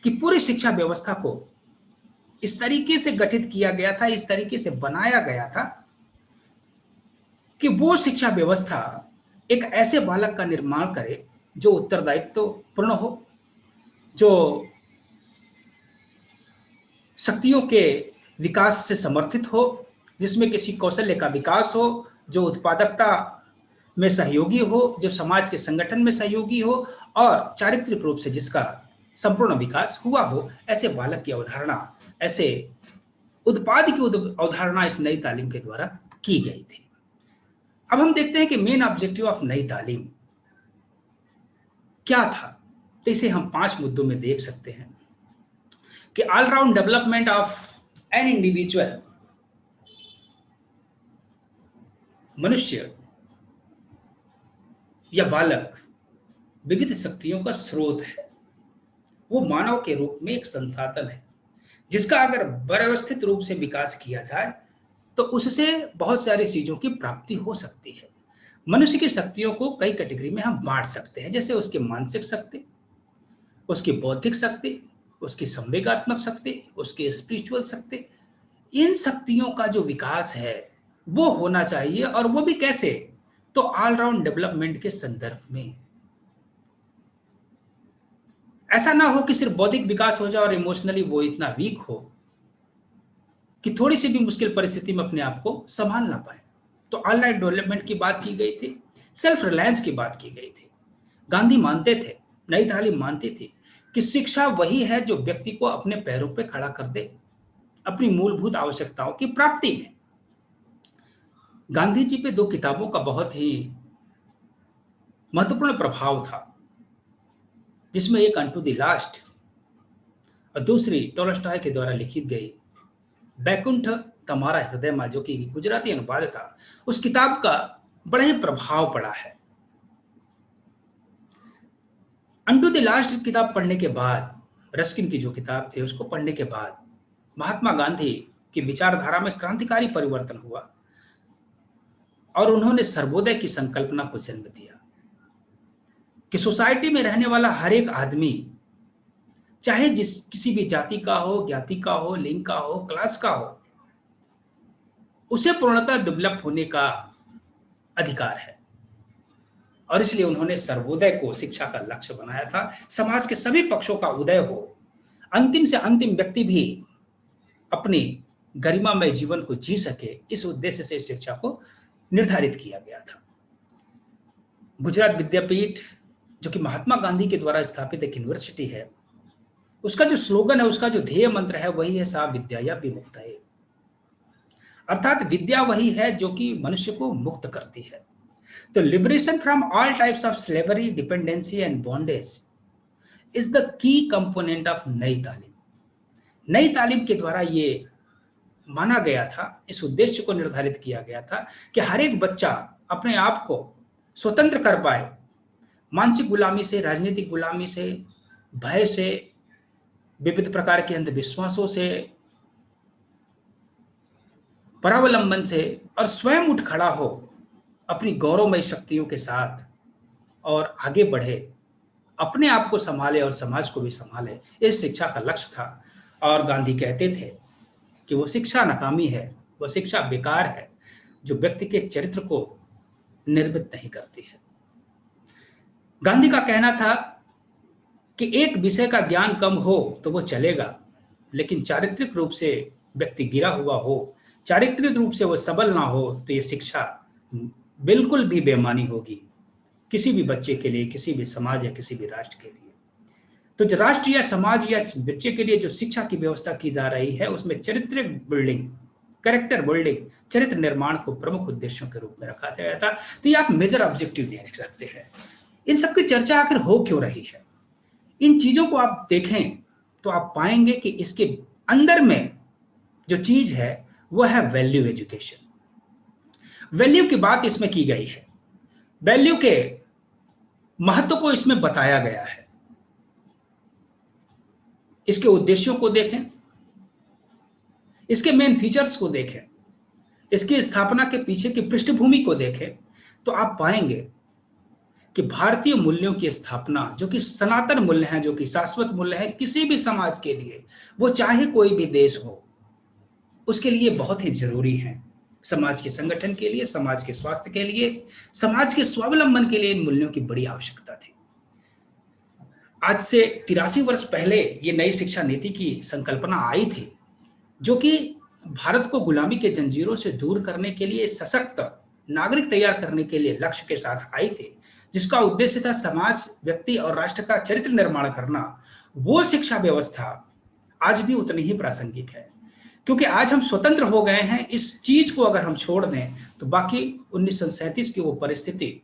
कि पूरी शिक्षा व्यवस्था को इस तरीके से गठित किया गया था, इस तरीके से बनाया गया था कि वो शिक्षा व्यवस्था एक ऐसे बालक का निर्माण करे जो उत्तरदायित्व पूर्ण हो, जो शक्तियों के विकास से समर्थित हो, जिसमें किसी कौशल्य का विकास हो, जो उत्पादकता में सहयोगी हो, जो समाज के संगठन में सहयोगी हो, और चारित्रिक रूप से जिसका संपूर्ण विकास हुआ हो। ऐसे बालक की अवधारणा, ऐसे उत्पाद की अवधारणा इस नई तालीम के द्वारा की गई थी। अब हम देखते हैं कि मेन ऑब्जेक्टिव ऑफ नई तालीम क्या था। तो इसे हम 5 मुद्दों में देख सकते हैं कि all round development of an individual, मनुष्य या बालक विविध शक्तियों का स्रोत है, वो मानव के रूप में एक संसाधन है जिसका अगर व्यवस्थित रूप से विकास किया जाए तो उससे बहुत सारी चीजों की प्राप्ति हो सकती है। मनुष्य की शक्तियों को कई कैटेगरी में हम बांट सकते हैं, जैसे उसकी मानसिक शक्ति, उसकी बौद्धिक शक्ति, उसकी संवेगात्मक शक्ति, उसकी स्पिरिचुअल शक्ति। इन शक्तियों का जो विकास है वो होना चाहिए, और वो भी कैसे? तो ऑलराउंड डेवलपमेंट के संदर्भ में। ऐसा ना हो कि सिर्फ बौद्धिक विकास हो जाए और इमोशनली वो इतना वीक हो कि थोड़ी सी भी मुश्किल परिस्थिति में अपने आप को संभाल ना पाए। तो ऑनलाइन डेवलपमेंट की बात की गई थी, सेल्फ रिलायंस की बात की गई थी। गांधी मानते थे, नई तालीम मानती थी कि शिक्षा वही है जो व्यक्ति को अपने पैरों पर खड़ा कर दे, अपनी मूलभूत आवश्यकताओं की प्राप्ति में। गांधी जी पे दो किताबों का बहुत ही महत्वपूर्ण प्रभाव था, जिसमें एक अनटू द लास्ट और दूसरी टोलस्टॉय के द्वारा लिखित गई बैकुंठ तमारा हृदय में, जो कि गुजराती अनुवाद था। उस किताब का बड़ा ही प्रभाव पड़ा है। अनटू द लास्ट किताब पढ़ने के बाद, रस्किन की जो किताब थी उसको पढ़ने के बाद, महात्मा गांधी की विचारधारा में क्रांतिकारी परिवर्तन हुआ और उन्होंने सर्वोदय की संकल्पना को जन्म दिया कि सोसाइटी में रहने वाला हर एक आदमी, चाहे जिस किसी भी जाति का हो, ज्ञाति का हो, लिंग का हो, क्लास का हो, उसे पूर्णतः डेवलप होने का अधिकार है। और इसलिए उन्होंने सर्वोदय को शिक्षा का लक्ष्य बनाया था। समाज के सभी पक्षों का उदय हो, अंतिम से अंतिम व्यक्ति भी अपनी गरिमामय जीवन को जी सके, इस उद्देश्य से शिक्षा को निर्धारित किया गया था। गुजरात विद्यापीठ, जो कि महात्मा गांधी के द्वारा स्थापित एक यूनिवर्सिटी है, उसका जो स्लोगन है, उसका जो ध्येय मंत्र है, वही है सा विद्या विमुक्तये। अर्थात विद्या वही है जो कि मनुष्य को मुक्त करती है। तो liberation from all types of slavery, dependency and bondage is the key component of नई तालीम। नई तालीम के द्वारा ये माना गया था, इस उद्देश्य को निर्धारित किया गया था कि हर एक बच्चा अपने आप को स्वतंत्र कर पाए, मानसिक गुलामी से, राजनीतिक गुलामी से, भय से, विविध प्रकार के अंधविश्वासों से, परावलंबन से, और स्वयं उठ खड़ा हो अपनी गौरवमयी शक्तियों के साथ और आगे बढ़े, अपने आप को संभाले और समाज को भी संभाले। इस शिक्षा का लक्ष्य था। और गांधी कहते थे कि वो शिक्षा नाकामी है, वो शिक्षा बेकार है जो व्यक्ति के चरित्र को निर्मित नहीं करती है। गांधी का कहना था कि एक विषय का ज्ञान कम हो तो वो चलेगा, लेकिन चारित्रिक रूप से व्यक्ति गिरा हुआ हो, चारित्रिक रूप से वो सबल ना हो, तो ये शिक्षा बिल्कुल भी बेमानी होगी किसी भी बच्चे के लिए, किसी भी समाज या किसी भी राष्ट्र के लिए। तो जो राष्ट्र या समाज या बच्चे के लिए जो शिक्षा की व्यवस्था की जा रही है, उसमें चरित्र बिल्डिंग, कैरेक्टर बिल्डिंग, चरित्र निर्माण को प्रमुख उद्देश्यों के रूप में रखा गया था। तो ये आप मेजर ऑब्जेक्टिव देख सकते हैं। इन सबकी चर्चा आखिर हो क्यों रही है? इन चीजों को आप देखें तो आप पाएंगे कि इसके अंदर में जो चीज है वो है वैल्यू एजुकेशन। वैल्यू की बात इसमें की गई है, वैल्यू के महत्व को इसमें बताया गया है। इसके उद्देश्यों को देखें, इसके मेन फीचर्स को देखें, इसकी स्थापना के पीछे की पृष्ठभूमि को देखें, तो आप पाएंगे कि भारतीय मूल्यों की स्थापना, जो कि सनातन मूल्य हैं, जो कि शाश्वत मूल्य हैं किसी भी समाज के लिए, वो चाहे कोई भी देश हो, उसके लिए बहुत ही जरूरी है। समाज के संगठन के लिए, समाज के स्वास्थ्य के लिए, समाज के स्वावलंबन के लिए इन मूल्यों की बड़ी आवश्यकता थी। आज से 83 वर्ष पहले ये नई शिक्षा नीति की संकल्पना आई थी, जो कि भारत को गुलामी के जंजीरों से दूर करने के लिए सशक्त नागरिक तैयार करने के लिए लक्ष्य के साथ आई थी, जिसका उद्देश्य था समाज, व्यक्ति और राष्ट्र का चरित्र निर्माण करना। वो शिक्षा व्यवस्था आज भी उतनी ही प्रासंगिक है, क्योंकि आज हम स्वतंत्र हो गए हैं। इस चीज को अगर हम छोड़ दें तो बाकी 1937 की वो परिस्थिति,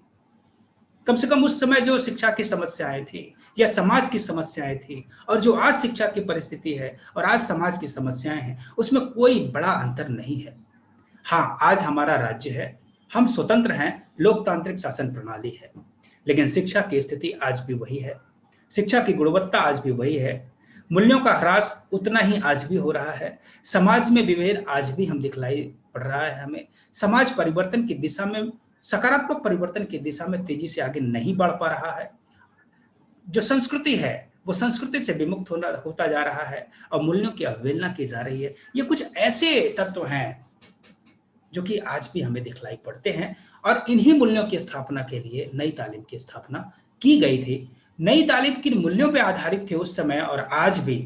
कम से कम उस समय जो शिक्षा की समस्याएं थी या समाज की समस्याएं थी, और जो आज शिक्षा की परिस्थिति है और आज समाज की समस्याएं हैं, उसमें कोई बड़ा अंतर नहीं है। हाँ, आज हमारा राज्य है, हम स्वतंत्र हैं, लोकतांत्रिक शासन प्रणाली है, लेकिन शिक्षा की स्थिति आज भी वही है, शिक्षा की गुणवत्ता आज भी वही है, मूल्यों का ह्रास उतना ही आज भी हो रहा है, समाज में विभेद आज भी हम दिखलाई पड़ रहा है हमें, समाज परिवर्तन की दिशा में, सकारात्मक परिवर्तन की दिशा में तेजी से आगे नहीं बढ़ पा रहा है। जो संस्कृति है वो संस्कृति से विमुक्त होता जा रहा है और मूल्यों की अवहेलना की जा रही है। ये कुछ ऐसे तत्व हैं जो कि आज भी हमें दिखलाई पड़ते हैं। और इन्हीं मूल्यों की स्थापना के लिए नई तालीम की स्थापना की गई थी। नई तालीम किन मूल्यों पे आधारित थे उस समय और आज भी,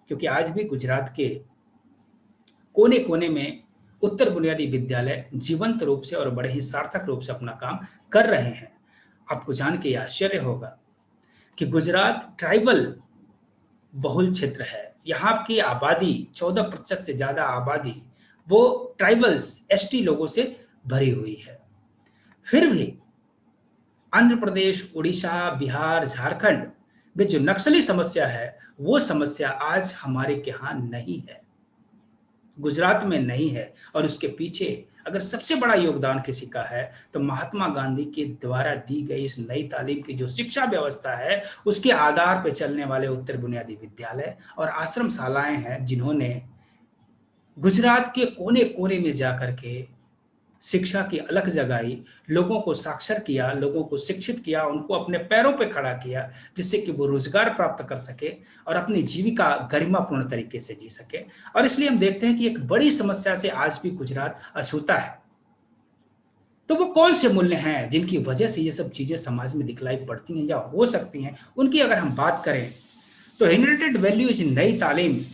क्योंकि आज भी गुजरात के कोने-कोने में उत्तर बुनियादी विद्यालय जीवंत रूप से और बड़े ही सार्थक रूप से अपना काम कर रहे हैं। आपको जान के ये आश्चर्य होगा कि गुजरात ट्राइबल बहुल क्षेत्र है। यहाँ की आबादी 14% से ज़्यादा आबादी वो ट्राइबल्स, एसटी लोगों से भरी हुई है। फिर भी आंध्र प्रदेश, उड़ीसा, बिहार, झारखंड में जो नक्सली समस्या है, वो समस्या आज हमारे के यहाँ नहीं है, गुजरात में नहीं है। और उसके पीछे अगर सबसे बड़ा योगदान किसी का है, तो महात्मा गांधी के द्वारा दी गई इस नई तालीम की जो शिक्षा व्यवस्था है, उसके आधार पर चलने वाले उत्तर बुनियादी विद्यालय और आश्रम शालाएं हैं, जिन्होंने गुजरात के कोने-कोने में जाकर के शिक्षा की अलख जगाई, लोगों को साक्षर किया, लोगों को शिक्षित किया, उनको अपने पैरों पे खड़ा किया, जिससे कि वो रोज़गार प्राप्त कर सके और अपनी जीविका गरिमापूर्ण तरीके से जी सके। और इसलिए हम देखते हैं कि एक बड़ी समस्या से आज भी गुजरात अछूता है। तो वो कौन-से मूल्य हैं, जिनकी वजह से ये सब चीज़ें समाज में दिखलाई पड़ती हैं या हो सकती हैं, उनकी अगर हम बात करें, तो इनहेरिटेड वैल्यूज़ नई तालीम,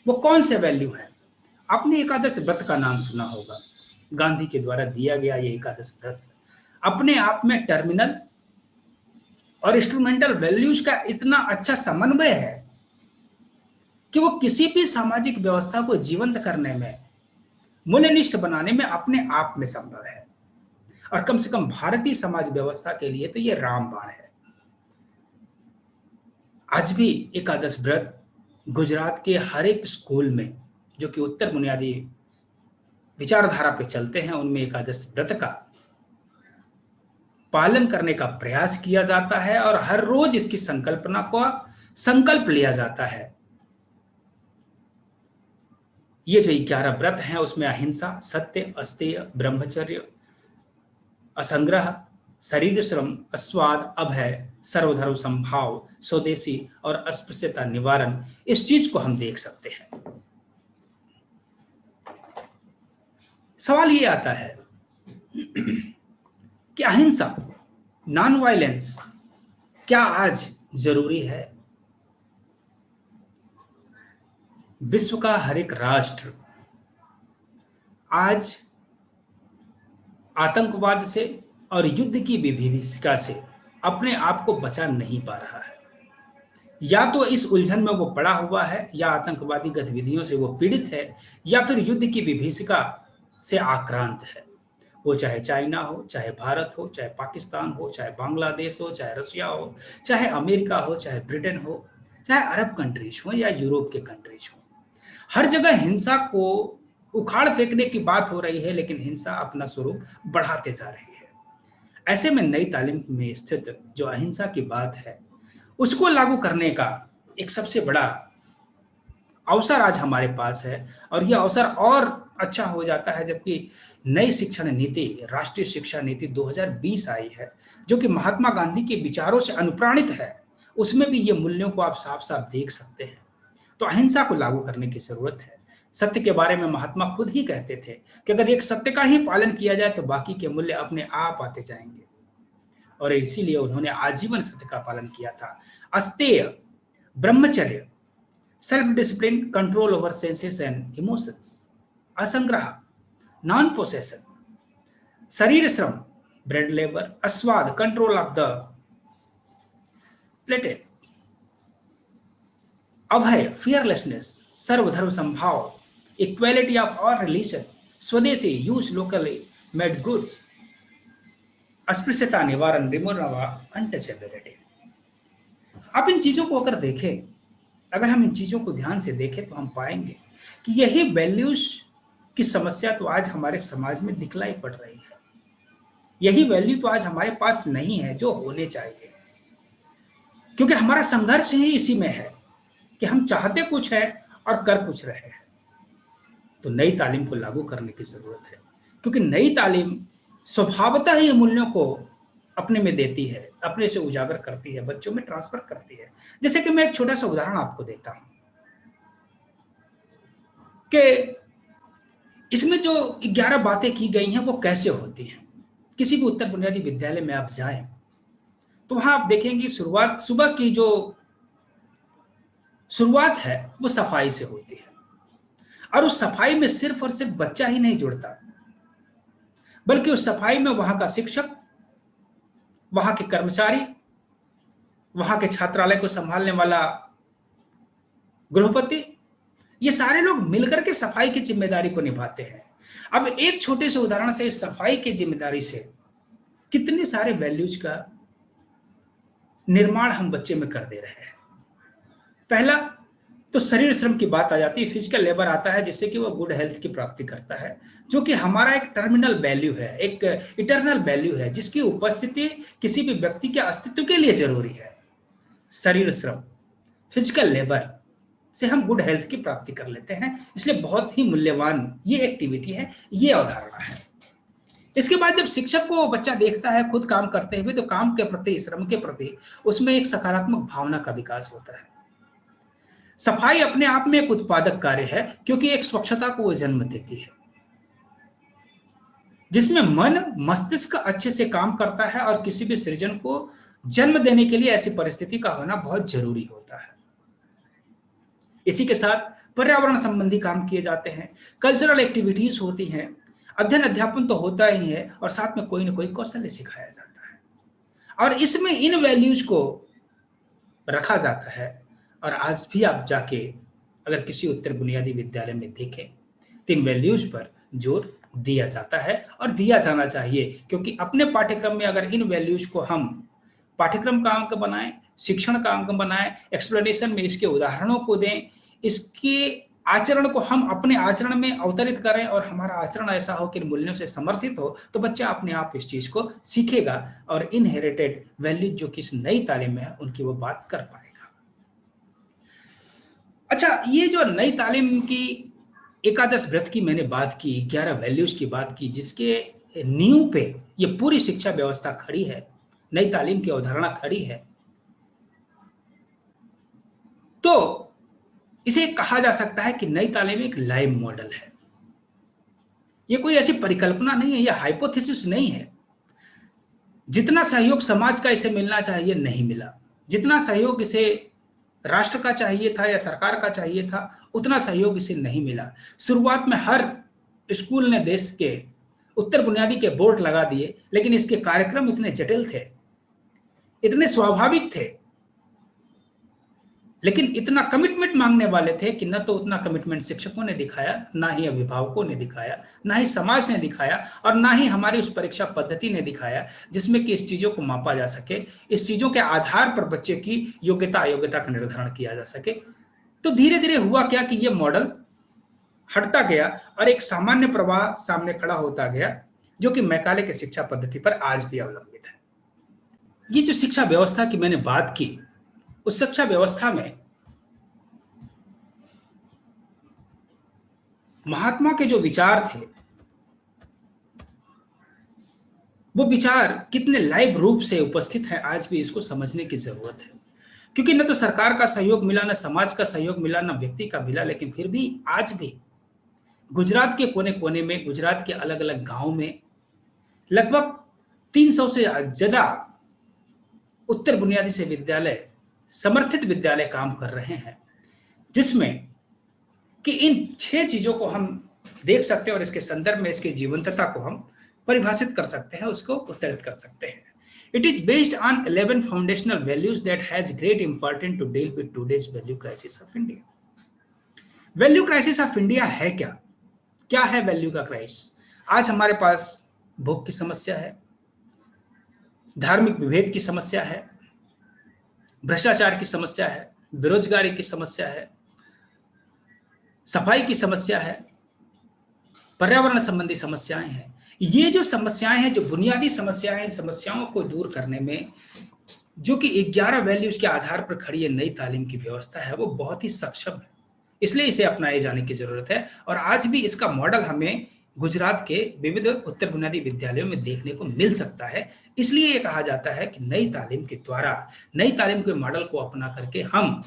वो कौन से वैल्यू हैं? आपने एकादश व्रत का नाम सुना होगा। गांधी के द्वारा दिया गया ये एकादश व्रत अपने आप में टर्मिनल और इंस्ट्रूमेंटल वैल्यूज का इतना अच्छा समन्वय है कि वो किसी भी सामाजिक व्यवस्था को जीवंत करने में, मूल्यनिष्ठ बनाने में अपने आप में संभव है। और कम से कम भारतीय समाज व्यवस्था के लिए तो ये रामबाण है। आज भी एकादश व्रत गुजरात के हर एक स्कूल में, जो कि उत्तर बुनियादी विचारधारा पे चलते हैं, उनमें एकादश व्रत का पालन करने का प्रयास किया जाता है और हर रोज इसकी संकल्पना को संकल्प लिया जाता है। ये जो 11 व्रत हैं, उसमें अहिंसा, सत्य, अस्तेय, ब्रह्मचर्य, असंग्रह, शरीर श्रम, अस्वाद, अभय, सर्वधर्म संभाव, स्वदेशी और अस्पृश्यता निवारण, इस चीज को हम देख सकते हैं। सवाल ये आता है कि अहिंसा, नॉन वायलेंस क्या आज जरूरी है? विश्व का हर एक राष्ट्र आज आतंकवाद से और युद्ध की विभीषिका से अपने आप को बचा नहीं पा रहा है। या तो इस उलझन में वो पड़ा हुआ है, या आतंकवादी गतिविधियों से वो पीड़ित है, या फिर युद्ध की विभीषिका से आक्रांत है। वो चाहे चाइना हो, चाहे भारत हो, चाहे पाकिस्तान हो, चाहे बांग्लादेश हो, चाहे रशिया हो, चाहे अमेरिका हो, चाहे ब्रिटेन हो, चाहे अरब कंट्रीज हो या यूरोप के कंट्रीज हो, हर जगह हिंसा को उखाड़ फेंकने की बात हो रही है, लेकिन हिंसा अपना स्वरूप बढ़ाते जा रही है। ऐसे में नई तालीम में स्थित जो अहिंसा की बात है, उसको लागू करने का एक सबसे बड़ा अवसर आज हमारे पास है। और यह अवसर और अच्छा हो जाता है जबकि नई शिक्षण नीति, राष्ट्रीय शिक्षा नीति 2020 आई है, जो कि महात्मा गांधी के विचारों से अनुप्राणित है। उसमें भी ये मूल्यों को आप साफ साफ देख सकते हैं। तो अहिंसा को लागू करने की जरूरत है। सत्य के बारे में महात्मा खुद ही कहते थे कि अगर एक सत्य का ही पालन किया जाए तो बाकी के मूल्य अपने आप आते जाएंगे। और इसीलिए उन्होंने आजीवन सत्य का पालन किया था। अस्तेय, ब्रह्मचर्य, self discipline, control over senses and emotions, असंग्रह, नॉन पोसेशन, शरीर श्रम, ब्रेड लेबर, अस्वाद, कंट्रोल ऑफ द प्लेटेट, अभय, फियरलेसनेस, सर्वधर्म संभाव, इक्वालिटी ऑफ ऑल रिलीजन, स्वदेशी, यूज लोकली मेड गुड्स, अस्पृश्यता निवारण, रिमूवल ऑफ अनटचेबिलिटी। आप इन चीजों को अगर देखें, अगर हम इन चीजों को ध्यान से देखें, तो हम पाएंगे कि यही वैल्यूज की समस्या तो आज हमारे समाज में दिखलाई पड़ रही है। यही वैल्यू तो आज हमारे पास नहीं है जो होने चाहिए, क्योंकि हमारा संघर्ष ही इसी में है कि हम चाहते कुछ है और कर कुछ रहे हैं। तो नई तालीम को लागू करने की जरूरत है, क्योंकि नई तालीम स्वभावतः ही मूल्यों को अपने में देती है, अपने से उजागर करती है, बच्चों में ट्रांसफर करती है। जैसे कि मैं एक छोटा सा उदाहरण आपको देता हूं कि इसमें जो 11 बातें की गई हैं वो कैसे होती हैं? किसी भी उत्तर बुनियादी विद्यालय में आप जाएं तो वहां आप देखेंगे शुरुआत सुबह की जो शुरुआत है वो सफाई से होती है। और उस सफाई में सिर्फ और सिर्फ बच्चा ही नहीं जुड़ता, बल्कि उस सफाई में वहां का शिक्षक, वहां के कर्मचारी, वहां के छात्रालय को संभालने वाला गृहपति, ये सारे लोग मिलकर के सफाई की जिम्मेदारी को निभाते हैं। अब एक छोटे से उदाहरण से इस सफाई की जिम्मेदारी से कितने सारे वैल्यूज का निर्माण हम बच्चे में कर दे रहे हैं। पहला तो शरीर श्रम की बात आ जाती है, फिजिकल लेबर आता है, जिससे कि वो गुड हेल्थ की प्राप्ति करता है, जो कि हमारा एक टर्मिनल वैल्यू है, एक इटर्नल वैल्यू है, जिसकी उपस्थिति किसी भी व्यक्ति के अस्तित्व के लिए जरूरी है। शरीर श्रम, फिजिकल लेबर से हम गुड हेल्थ की प्राप्ति कर लेते हैं, इसलिए बहुत ही मूल्यवान ये एक्टिविटी है, ये अवधारणा है। इसके बाद जब शिक्षक को बच्चा देखता है खुद काम करते हुए, तो काम के प्रति, श्रम के प्रति उसमें एक सकारात्मक भावना का विकास होता है। सफाई अपने आप में एक उत्पादक कार्य है, क्योंकि एक स्वच्छता को वो जन्म देती है, जिसमें मन मस्तिष्क अच्छे से काम करता है, और किसी भी सृजन को जन्म देने के लिए ऐसी परिस्थिति का होना बहुत जरूरी होता है। इसी के साथ पर्यावरण संबंधी काम किए जाते हैं, कल्चरल एक्टिविटीज होती हैं, अध्ययन अध्यापन तो होता ही है, और साथ में कोई ना कोई कौशल्य सिखाया जाता है, और इसमें इन वैल्यूज को रखा जाता है। और आज भी आप जाके अगर किसी उत्तर बुनियादी विद्यालय में देखें तो इन वैल्यूज पर जोर दिया जाता है, और दिया जाना चाहिए, क्योंकि अपने पाठ्यक्रम में अगर इन वैल्यूज को हम पाठ्यक्रम का अंक बनाएं, शिक्षण का अंक बनाएं, एक्सप्लेनेशन में इसके उदाहरणों को दें, इसके आचरण को हम अपने आचरण में अवतरित करें, और हमारा आचरण ऐसा हो कि मूल्यों से समर्थित हो, तो बच्चा अपने आप इस चीज को सीखेगा, और इनहेरिटेड वैल्यूज जो कि इस नई तालीम में है उनकी वो बात कर पाएगा। अच्छा, ये जो नई तालीम की एकादश व्रत की मैंने बात की, 11 वैल्यूज की बात की, जिसके नींव पे ये पूरी शिक्षा व्यवस्था खड़ी है, नई तालीम की अवधारणा खड़ी है, तो इसे कहा जा सकता है कि नई तालीम एक लाइव मॉडल है। ये कोई ऐसी परिकल्पना नहीं है, ये हाइपोथेसिस नहीं है। जितना सहयोग समाज का इसे मिलना चाहिए नहीं मिला, जितना सहयोग इसे राष्ट्र का चाहिए था या सरकार का चाहिए था, उतना सहयोग इसे नहीं मिला। शुरुआत में हर स्कूल ने देश के उत्तर बुनियादी के बोर्ड लगा दिए, लेकिन इसके कार्यक्रम इतने जटिल थे, इतने स्वाभाविक थे, लेकिन इतना कमिटमेंट मांगने वाले थे कि न तो उतना कमिटमेंट शिक्षकों ने दिखाया, ना ही अभिभावकों ने दिखाया, ना ही समाज ने दिखाया, और ना ही हमारी उस परीक्षा पद्धति ने दिखाया, जिसमें कि इस चीजों को मापा जा सके, इस चीजों के आधार पर बच्चे की योग्यता अयोग्यता का निर्धारण किया जा सके। तो धीरे धीरे हुआ क्या कि यह मॉडल हटता गया और एक सामान्य प्रवाह सामने खड़ा होता गया, जो कि मैकाले के शिक्षा पद्धति पर आज भी अवलंबित है। ये जो शिक्षा व्यवस्था की मैंने बात की, उस शिक्षा व्यवस्था में महात्मा के जो विचार थे, वो विचार कितने लाइव रूप से उपस्थित है, आज भी इसको समझने की जरूरत है। क्योंकि न तो सरकार का सहयोग मिला, न समाज का सहयोग मिला, न व्यक्ति का मिला, लेकिन फिर भी आज भी गुजरात के कोने कोने में, गुजरात के अलग अलग गांव में लगभग 300 से ज्यादा उत्तर बुनियादी से विद्यालय, समर्थित विद्यालय काम कर रहे हैं, जिसमें कि इन 6 चीजों को हम देख सकते हैं, और इसके संदर्भ में इसकी जीवंतता को हम परिभाषित कर सकते हैं, उसको उत्तरित कर सकते हैं। It is based on 11 foundational values that has great importance to deal with today's value crisis of India. Value crisis of India है क्या? क्या है वैल्यू का क्राइसिस? आज हमारे पास भूख की समस्या है, धार्मिक विभेद की समस्या है, भ्रष्टाचार की समस्या है, बेरोजगारी की समस्या है, सफाई की समस्या है, पर्यावरण संबंधी समस्याएं हैं। ये जो समस्याएं हैं, जो बुनियादी समस्याएं हैं, समस्याओं को दूर करने में जो कि 11 वैल्यूज के आधार पर खड़ी है नई तालीम की व्यवस्था है, वो बहुत ही सक्षम है। इसलिए इसे अपनाए जाने की जरूरत है, और आज भी इसका मॉडल हमें गुजरात के विविध उत्तर बुनियादी विद्यालयों में देखने को मिल सकता है। इसलिए ये कहा जाता है कि नई तालीम के द्वारा, नई तालीम के मॉडल को अपना करके हम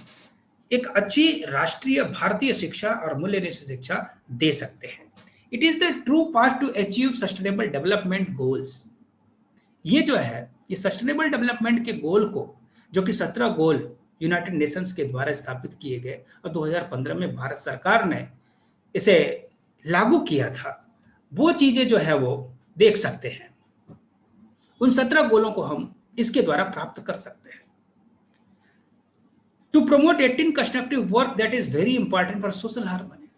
एक अच्छी राष्ट्रीय भारतीय शिक्षा और मूल्यनिष्ठ शिक्षा दे सकते हैं। It is the true path to achieve sustainable development goals. ये जो है, ये सस्टेनेबल डेवलपमेंट के गोल को, जो कि 17 गोल यूनाइटेड नेशंस के द्वारा स्थापित किए गए और 2015 में भारत सरकार ने इसे लागू किया था, वो चीजें जो है वो देख सकते हैं। उन 17 गोलों को हम इसके द्वारा प्राप्त कर सकते हैं। To promote 18 constructive work that is very important for social harmony.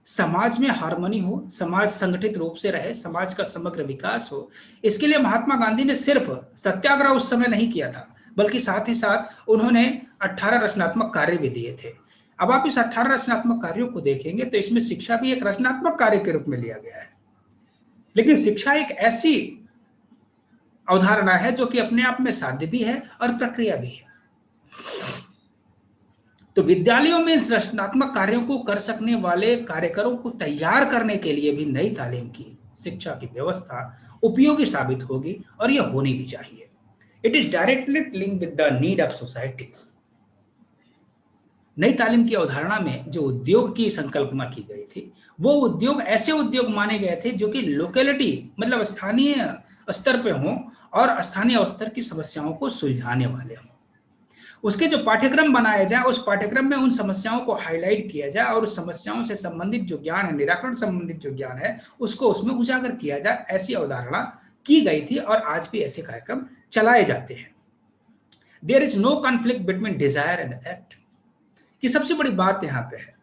समाज में हार्मनी हो, समाज संगठित रूप से रहे, समाज का समग्र विकास हो, इसके लिए महात्मा गांधी ने सिर्फ सत्याग्रह उस समय नहीं किया था, बल्कि साथ ही साथ उन्होंने 18 रचनात्मक कार्य भी दिए थे। अब आप इस 18 रचनात्मक कार्यों को देखेंगे तो इसमें शिक्षा भी एक रचनात्मक कार्य के रूप में लिया गया है। लेकिन शिक्षा एक ऐसी अवधारणा है जो कि अपने आप में साध्य भी है और प्रक्रिया भी है। तो विद्यालयों में इस रचनात्मक कार्यों को कर सकने वाले कार्यकरों को तैयार करने के लिए भी नई तालीम की शिक्षा की व्यवस्था उपयोगी साबित होगी, और यह होनी भी चाहिए। It is directly linked with the need of society. नई तालीम की अवधारणा में जो उद्योग की संकल्पना की गई थी, वो उद्योग ऐसे उद्योग माने गए थे जो कि लोकेलिटी मतलब स्थानीय स्तर पे हों और स्थानीय स्तर की समस्याओं को सुलझाने वाले हों। उसके जो पाठ्यक्रम बनाए जाए, उस पाठ्यक्रम में उन समस्याओं को हाईलाइट किया जाए और उस समस्याओं से संबंधित जो ज्ञान है, निराकरण संबंधित जो ज्ञान है, उसको उसमें उजागर किया जाए। ऐसी अवधारणा की गई थी और आज भी ऐसे कार्यक्रम चलाए जाते हैं। There is no conflict between desire and act की सबसे बड़ी बात यहाँ पे है,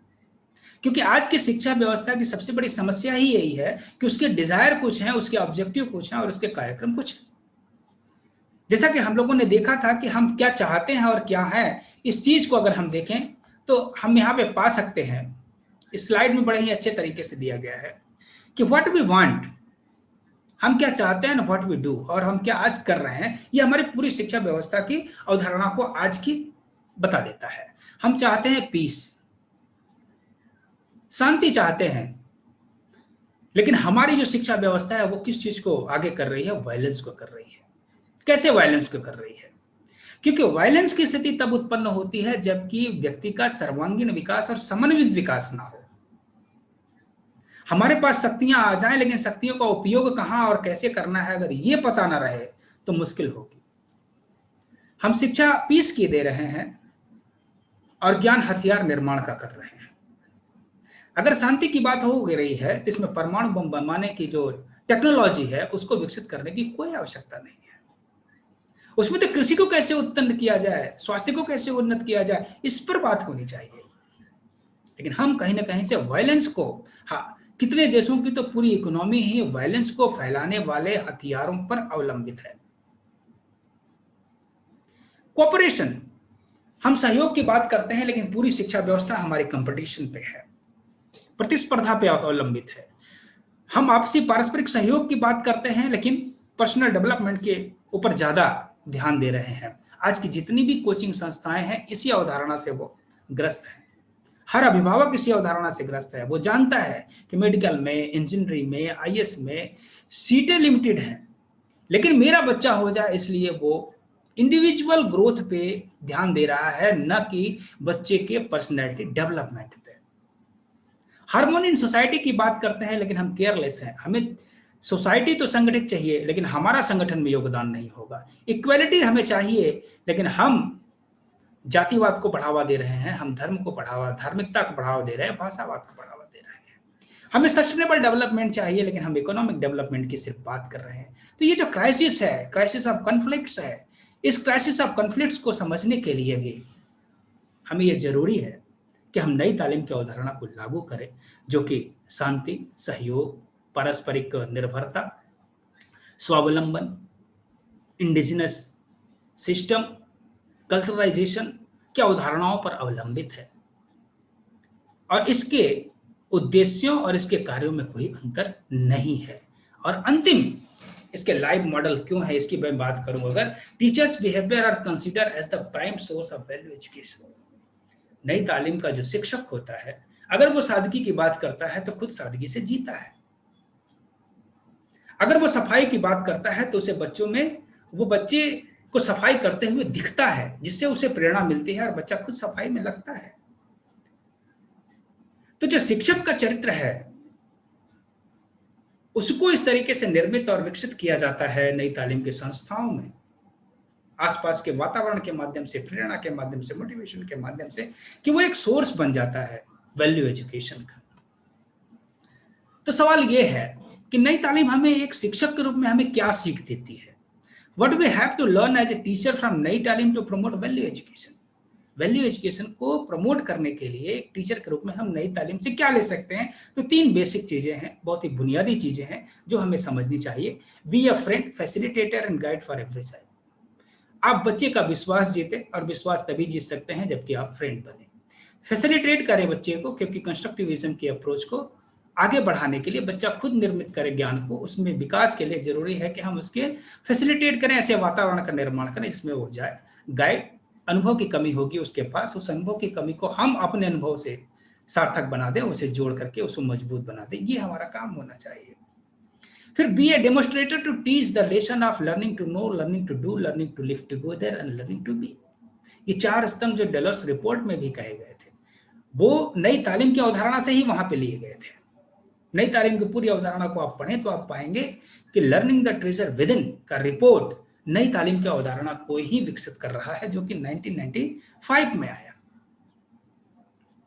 क्योंकि आज की शिक्षा व्यवस्था की सबसे बड़ी समस्या ही यही है कि उसके डिजायर कुछ हैं, उसके ऑब्जेक्टिव कुछ हैं और उसके कार्यक्रम कुछ हैं। जैसा कि हम लोगों ने देखा था कि हम क्या चाहते हैं और क्या है, इस चीज को अगर हम देखें तो हम यहाँ पे पा सकते हैं। इस स्लाइड में बड़े ही अच्छे तरीके से दिया गया है कि व्हाट वी वांट, हम क्या चाहते हैं, व्हाट वी डू, और हम क्या आज कर रहे हैं। ये हमारी पूरी शिक्षा व्यवस्था की अवधारणा को आज की बता देता है। हम चाहते हैं पीस, शांति चाहते हैं, लेकिन हमारी जो शिक्षा व्यवस्था है वो किस चीज को आगे कर रही है? वायलेंस को कर रही है। कैसे वायलेंस को कर रही है? क्योंकि वायलेंस की स्थिति तब उत्पन्न होती है जबकि व्यक्ति का सर्वांगीण विकास और समन्वित विकास ना हो। हमारे पास शक्तियां आ जाएं, लेकिन शक्तियों का उपयोग कहां और कैसे करना है अगर ये पता ना रहे तो मुश्किल होगी। हम शिक्षा पीस की दे रहे हैं और ज्ञान हथियार निर्माण का कर रहे हैं। अगर शांति की बात हो रही है तो इसमें परमाणु बम बनाने की जो टेक्नोलॉजी है उसको विकसित करने की कोई आवश्यकता नहीं है। उसमें तो कृषि को कैसे उत्पन्न किया जाए, स्वास्थ्य को कैसे उन्नत किया जाए, इस पर बात होनी चाहिए। लेकिन हम कहीं ना कहीं से वायलेंस को, हाँ, कितने देशों की तो पूरी इकोनॉमी ही वायलेंस को फैलाने वाले हथियारों पर अवलंबित है। कोऑपरेशन, हम सहयोग की बात करते हैं लेकिन पूरी शिक्षा व्यवस्था हमारे कंपटीशन पे है, प्रतिस्पर्धा पे अवलंबित है। हम आपसी पारस्परिक सहयोग की बात करते हैं लेकिन पर्सनल डेवलपमेंट के ऊपर ज्यादा ध्यान दे रहे हैं। आज की जितनी भी कोचिंग संस्थाएं हैं इसी अवधारणा से वो ग्रस्त है। हर अभिभावक इसी अवधारणा से ग्रस्त है। वो जानता है कि मेडिकल में, इंजीनियरिंग में, आईएएस में सीटें लिमिटेड हैं, लेकिन मेरा बच्चा हो जाए इसलिए वो इंडिविजुअल ग्रोथ पे ध्यान दे रहा है, न कि बच्चे के पर्सनैलिटी डेवलपमेंट पे। हार्मोनी इन सोसाइटी की बात करते हैं लेकिन हम केयरलेस हैं। हमें सोसाइटी तो संगठित चाहिए लेकिन हमारा संगठन में योगदान नहीं होगा। इक्वालिटी हमें चाहिए लेकिन हम जातिवाद को बढ़ावा दे रहे हैं, हम धर्म को बढ़ावा, धार्मिकता को बढ़ावा दे रहे हैं, भाषावाद को बढ़ावा दे रहे हैं। हमें सस्टेनेबल डेवलपमेंट चाहिए लेकिन हम इकोनॉमिक डेवलपमेंट की सिर्फ बात कर रहे हैं। तो ये जो क्राइसिस है, क्राइसिस ऑफ कॉन्फ्लिक्ट्स है, इस क्राइसिस ऑफ कॉन्फ्लिक्ट्स को समझने के लिए भी हमें ये जरूरी है कि हम नई तालीम की अवधारणा को लागू करें जो कि शांति, सहयोग, पारस्परिक निर्भरता, स्वावलंबन, इंडिजिनस सिस्टम, कल्चरलाइजेशन की अवधारणाओं पर अवलंबित है। और इसके उद्देश्यों और इसके कार्यों में कोई अंतर नहीं है। और अंतिम इसके लाइव मॉडल क्यों है इसकी मैं बात करूं अगर, teachers behaviour are consider as the prime source of value education. नई तालीम का जो शिक्षक होता है अगर वो सादगी की बात करता है तो खुद सादगी से जीता है। अगर वो सफाई की बात करता है तो उसे बच्चों में, वो बच्चे को सफाई करते हुए दिखता है जिससे उसे प्रेरणा मिलती है और बच्चा खुद सफाई में लगता है। तो जो शिक्षक का चरित्र है उसको इस तरीके से निर्मित और विकसित किया जाता है नई तालीम के संस्थाओं में, आसपास के वातावरण के माध्यम से, प्रेरणा के माध्यम से, मोटिवेशन के माध्यम से, कि वो एक सोर्स बन जाता है वैल्यू एजुकेशन का। तो सवाल ये है कि नई तालीम हमें एक शिक्षक के रूप में हमें क्या सीख देती है? What we have to learn as a teacher from नई तालीम to promote value education? Value education को प्रमोट करने के लिए एक टीचर के रूप में हम नई तालीम से क्या ले सकते हैं? तो 3 बेसिक चीजें हैं, बहुत ही बुनियादी चीजें हैं जो हमें समझनी चाहिए। Be a friend, facilitator and guide for every side. आप बच्चे का विश्वास जीते, और विश्वास तभी जीत सकते हैं जबकि आप फ्रेंड बने। फैसिलिटेट करें बच्चे को, क्योंकि कंस्ट्रक्टिविज्म की अप्रोच को आगे बढ़ाने के लिए बच्चा खुद निर्मित करे ज्ञान को, उसमें विकास के लिए जरूरी है कि हम उसके फैसिलिटेट करें, ऐसे वातावरण का निर्माण करें इसमें वो जाए। गाइड, अनुभव की कमी होगी उसके पास, उस अनुभव की कमी को हम अपने अनुभव से सार्थक बना दें, उसे जोड़ करके उसको मजबूत बना दें, ये हमारा काम होना चाहिए। फिर be a demonstrator to teach the lesson of learning to know, learning to do, learning to live together and learning to be. ये 4 स्तंभ जो डेलर्स रिपोर्ट में भी कहे गए थे, वो नई तालीम की अवधारणा से ही वहां पे लिए गए थे। नई तालीम की पूरी अवधारणा को आप पढ़ें तो आप पाएंगे कि learning the treasure with in का रिपोर्ट नई तालीम की अवधारणा को ही विकसित कर रहा है, जो कि 1995 में आया।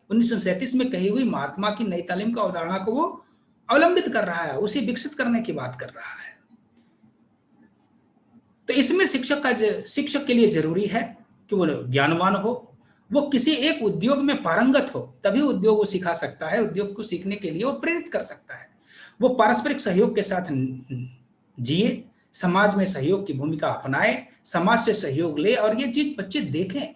1937 में कही हुई महात्मा की नई तालीम की अवधारणा को वो अवलंबित कर रहा है, उसे विकसित करने की बात कर रहा है। तो इसमें शिक्षक के लिए जरूरी है कि वो ज्ञानवान हो, वो किसी एक उद्योग में पारंगत हो, तभी उद्योग को सिखा सकता है, उद्योग को सीखने के लिए वो प्रेरित कर सकता है। वो पारस्परिक सहयोग के साथ जिए, समाज में सहयोग की भूमिका अपनाए, समाज से सहयोग ले, और ये चीज बच्चे देखें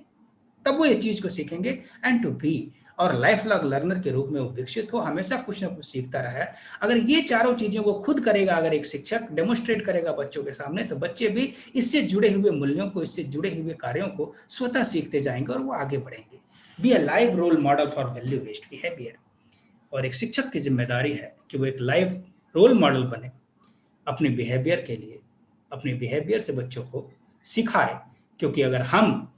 तब वो ये चीज को सीखेंगे। एंड टू बी, और लाइफ लॉन्ग लर्नर के रूप में वो विकसित हो, हमेशा कुछ ना कुछ सीखता रहे। अगर ये चारों चीजों को खुद करेगा, अगर एक शिक्षक डेमोन्स्ट्रेट करेगा बच्चों के सामने, तो बच्चे भी इससे जुड़े हुए मूल्यों को, इससे जुड़े हुए कार्यों को स्वतः सीखते जाएंगे और वो आगे बढ़ेंगे। Be a live role model for value based behaviour. और एक शिक्षक की जिम्मेदारी है कि वो एक लाइव रोल मॉडल बने अपने बिहेवियर के लिए, अपने बिहेवियर से बच्चों को सिखाए, क्योंकि अगर हम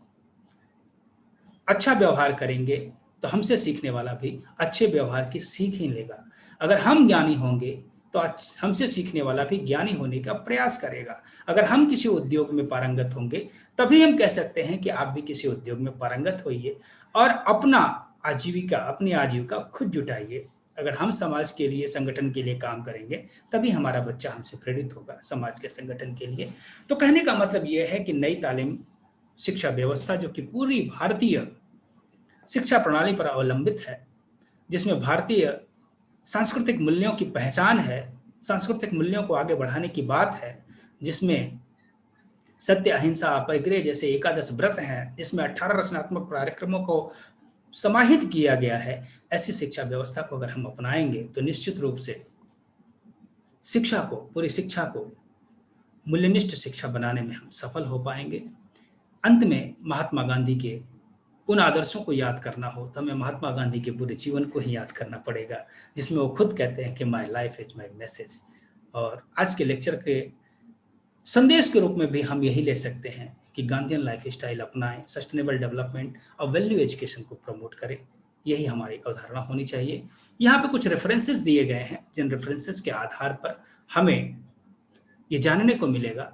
अच्छा व्यवहार करेंगे तो हमसे सीखने वाला भी अच्छे व्यवहार की सीख ही लेगा। अगर हम ज्ञानी होंगे तो हमसे सीखने वाला भी ज्ञानी होने का प्रयास करेगा। अगर हम किसी उद्योग में पारंगत होंगे तभी हम कह सकते हैं कि आप भी किसी उद्योग में पारंगत होइए और अपनी आजीविका खुद जुटाइए। अगर हम समाज के लिए, संगठन के लिए काम करेंगे तभी हमारा बच्चा हमसे प्रेरित होगा समाज के संगठन के लिए। तो कहने का मतलब यह है कि नई तालीम शिक्षा व्यवस्था, जो कि पूरी भारतीय शिक्षा प्रणाली पर अवलंबित है, जिसमें भारतीय सांस्कृतिक मूल्यों की पहचान है, सांस्कृतिक मूल्यों को आगे बढ़ाने की बात है, जिसमें सत्य, अहिंसा, अपरिग्रह जैसे एकादश व्रत हैं, जिसमें 18 रचनात्मक कार्यक्रमों को समाहित किया गया है। ऐसी शिक्षा व्यवस्था को अगर हम अपनाएंगे तो निश्चित रूप से पूरी शिक्षा को मूल्यनिष्ठ शिक्षा बनाने में हम सफल हो पाएंगे। अंत में महात्मा गांधी के उन आदर्शों को याद करना हो तो हमें महात्मा गांधी के पूरे जीवन को ही याद करना पड़ेगा, जिसमें वो खुद कहते हैं कि my life is my message. और आज के लेक्चर के संदेश के रूप में भी हम यही ले सकते हैं कि गांधीयन लाइफ स्टाइल अपनाएं, सस्टेनेबल डेवलपमेंट और वैल्यू एजुकेशन को प्रमोट करें। यही हमारी अवधारणा होनी चाहिए। यहाँ पे कुछ रेफरेंसेस दिए गए हैं, जिन रेफरेंसेस के आधार पर हमें ये जानने को मिलेगा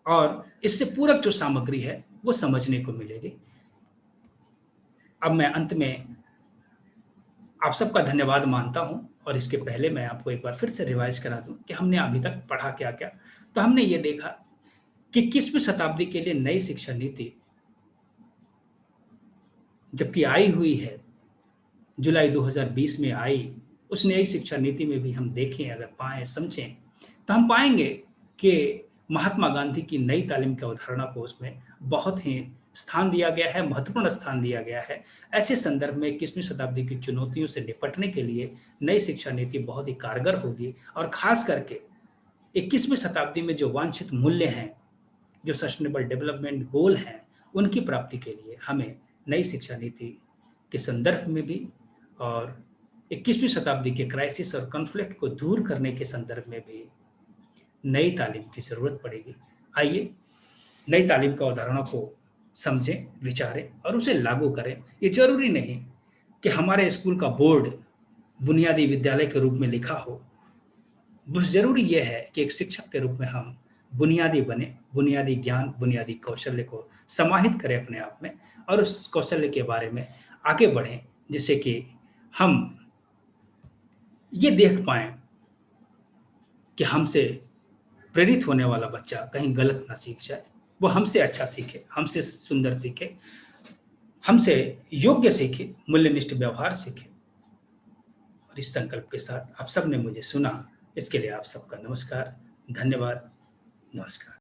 और इससे पूरक जो सामग्री है वो समझने को मिलेगी। अब मैं अंत में आप सबका धन्यवाद मानता हूं, और इसके पहले मैं आपको एक बार फिर से रिवाइज करा दूं कि हमने अभी तक पढ़ा क्या क्या। तो हमने ये देखा कि 21वीं शताब्दी के लिए नई शिक्षा नीति जबकि आई हुई है, जुलाई 2020 में आई, उस नई शिक्षा नीति में भी हम देखें, अगर पाएं, समझें, तो हम पाएंगे कि महात्मा गांधी की नई तालीम की अवधारणा को उसमें बहुत ही स्थान दिया गया है, महत्वपूर्ण स्थान दिया गया है। ऐसे संदर्भ में 21वीं शताब्दी की चुनौतियों से निपटने के लिए नई शिक्षा नीति बहुत ही कारगर होगी, और खास करके 21वीं शताब्दी में जो वांछित मूल्य हैं, जो सस्टेनेबल डेवलपमेंट गोल हैं, उनकी प्राप्ति के लिए हमें नई शिक्षा नीति के संदर्भ में भी और 21वीं शताब्दी के क्राइसिस और कॉन्फ्लिक्ट को दूर करने के संदर्भ में भी नई तालीम की जरूरत पड़ेगी। आइए नई तालीम का अवधारणा को समझें, विचारें और उसे लागू करें। ये जरूरी नहीं कि हमारे स्कूल का बोर्ड बुनियादी विद्यालय के रूप में लिखा हो, बस ज़रूरी ये है कि एक शिक्षक के रूप में हम बुनियादी बने, बुनियादी ज्ञान, बुनियादी कौशल्य को समाहित करें अपने आप में और उस कौशल्य के बारे में आगे बढ़ें, जिससे कि हम ये देख पाएँ कि हमसे प्रेरित होने वाला बच्चा कहीं गलत ना सीख जाए। वो हमसे अच्छा सीखे, हमसे सुंदर सीखे, हमसे योग्य सीखे, मूल्यनिष्ठ व्यवहार सीखे। और इस संकल्प के साथ आप सबने मुझे सुना, इसके लिए आप सबका नमस्कार, धन्यवाद, नमस्कार।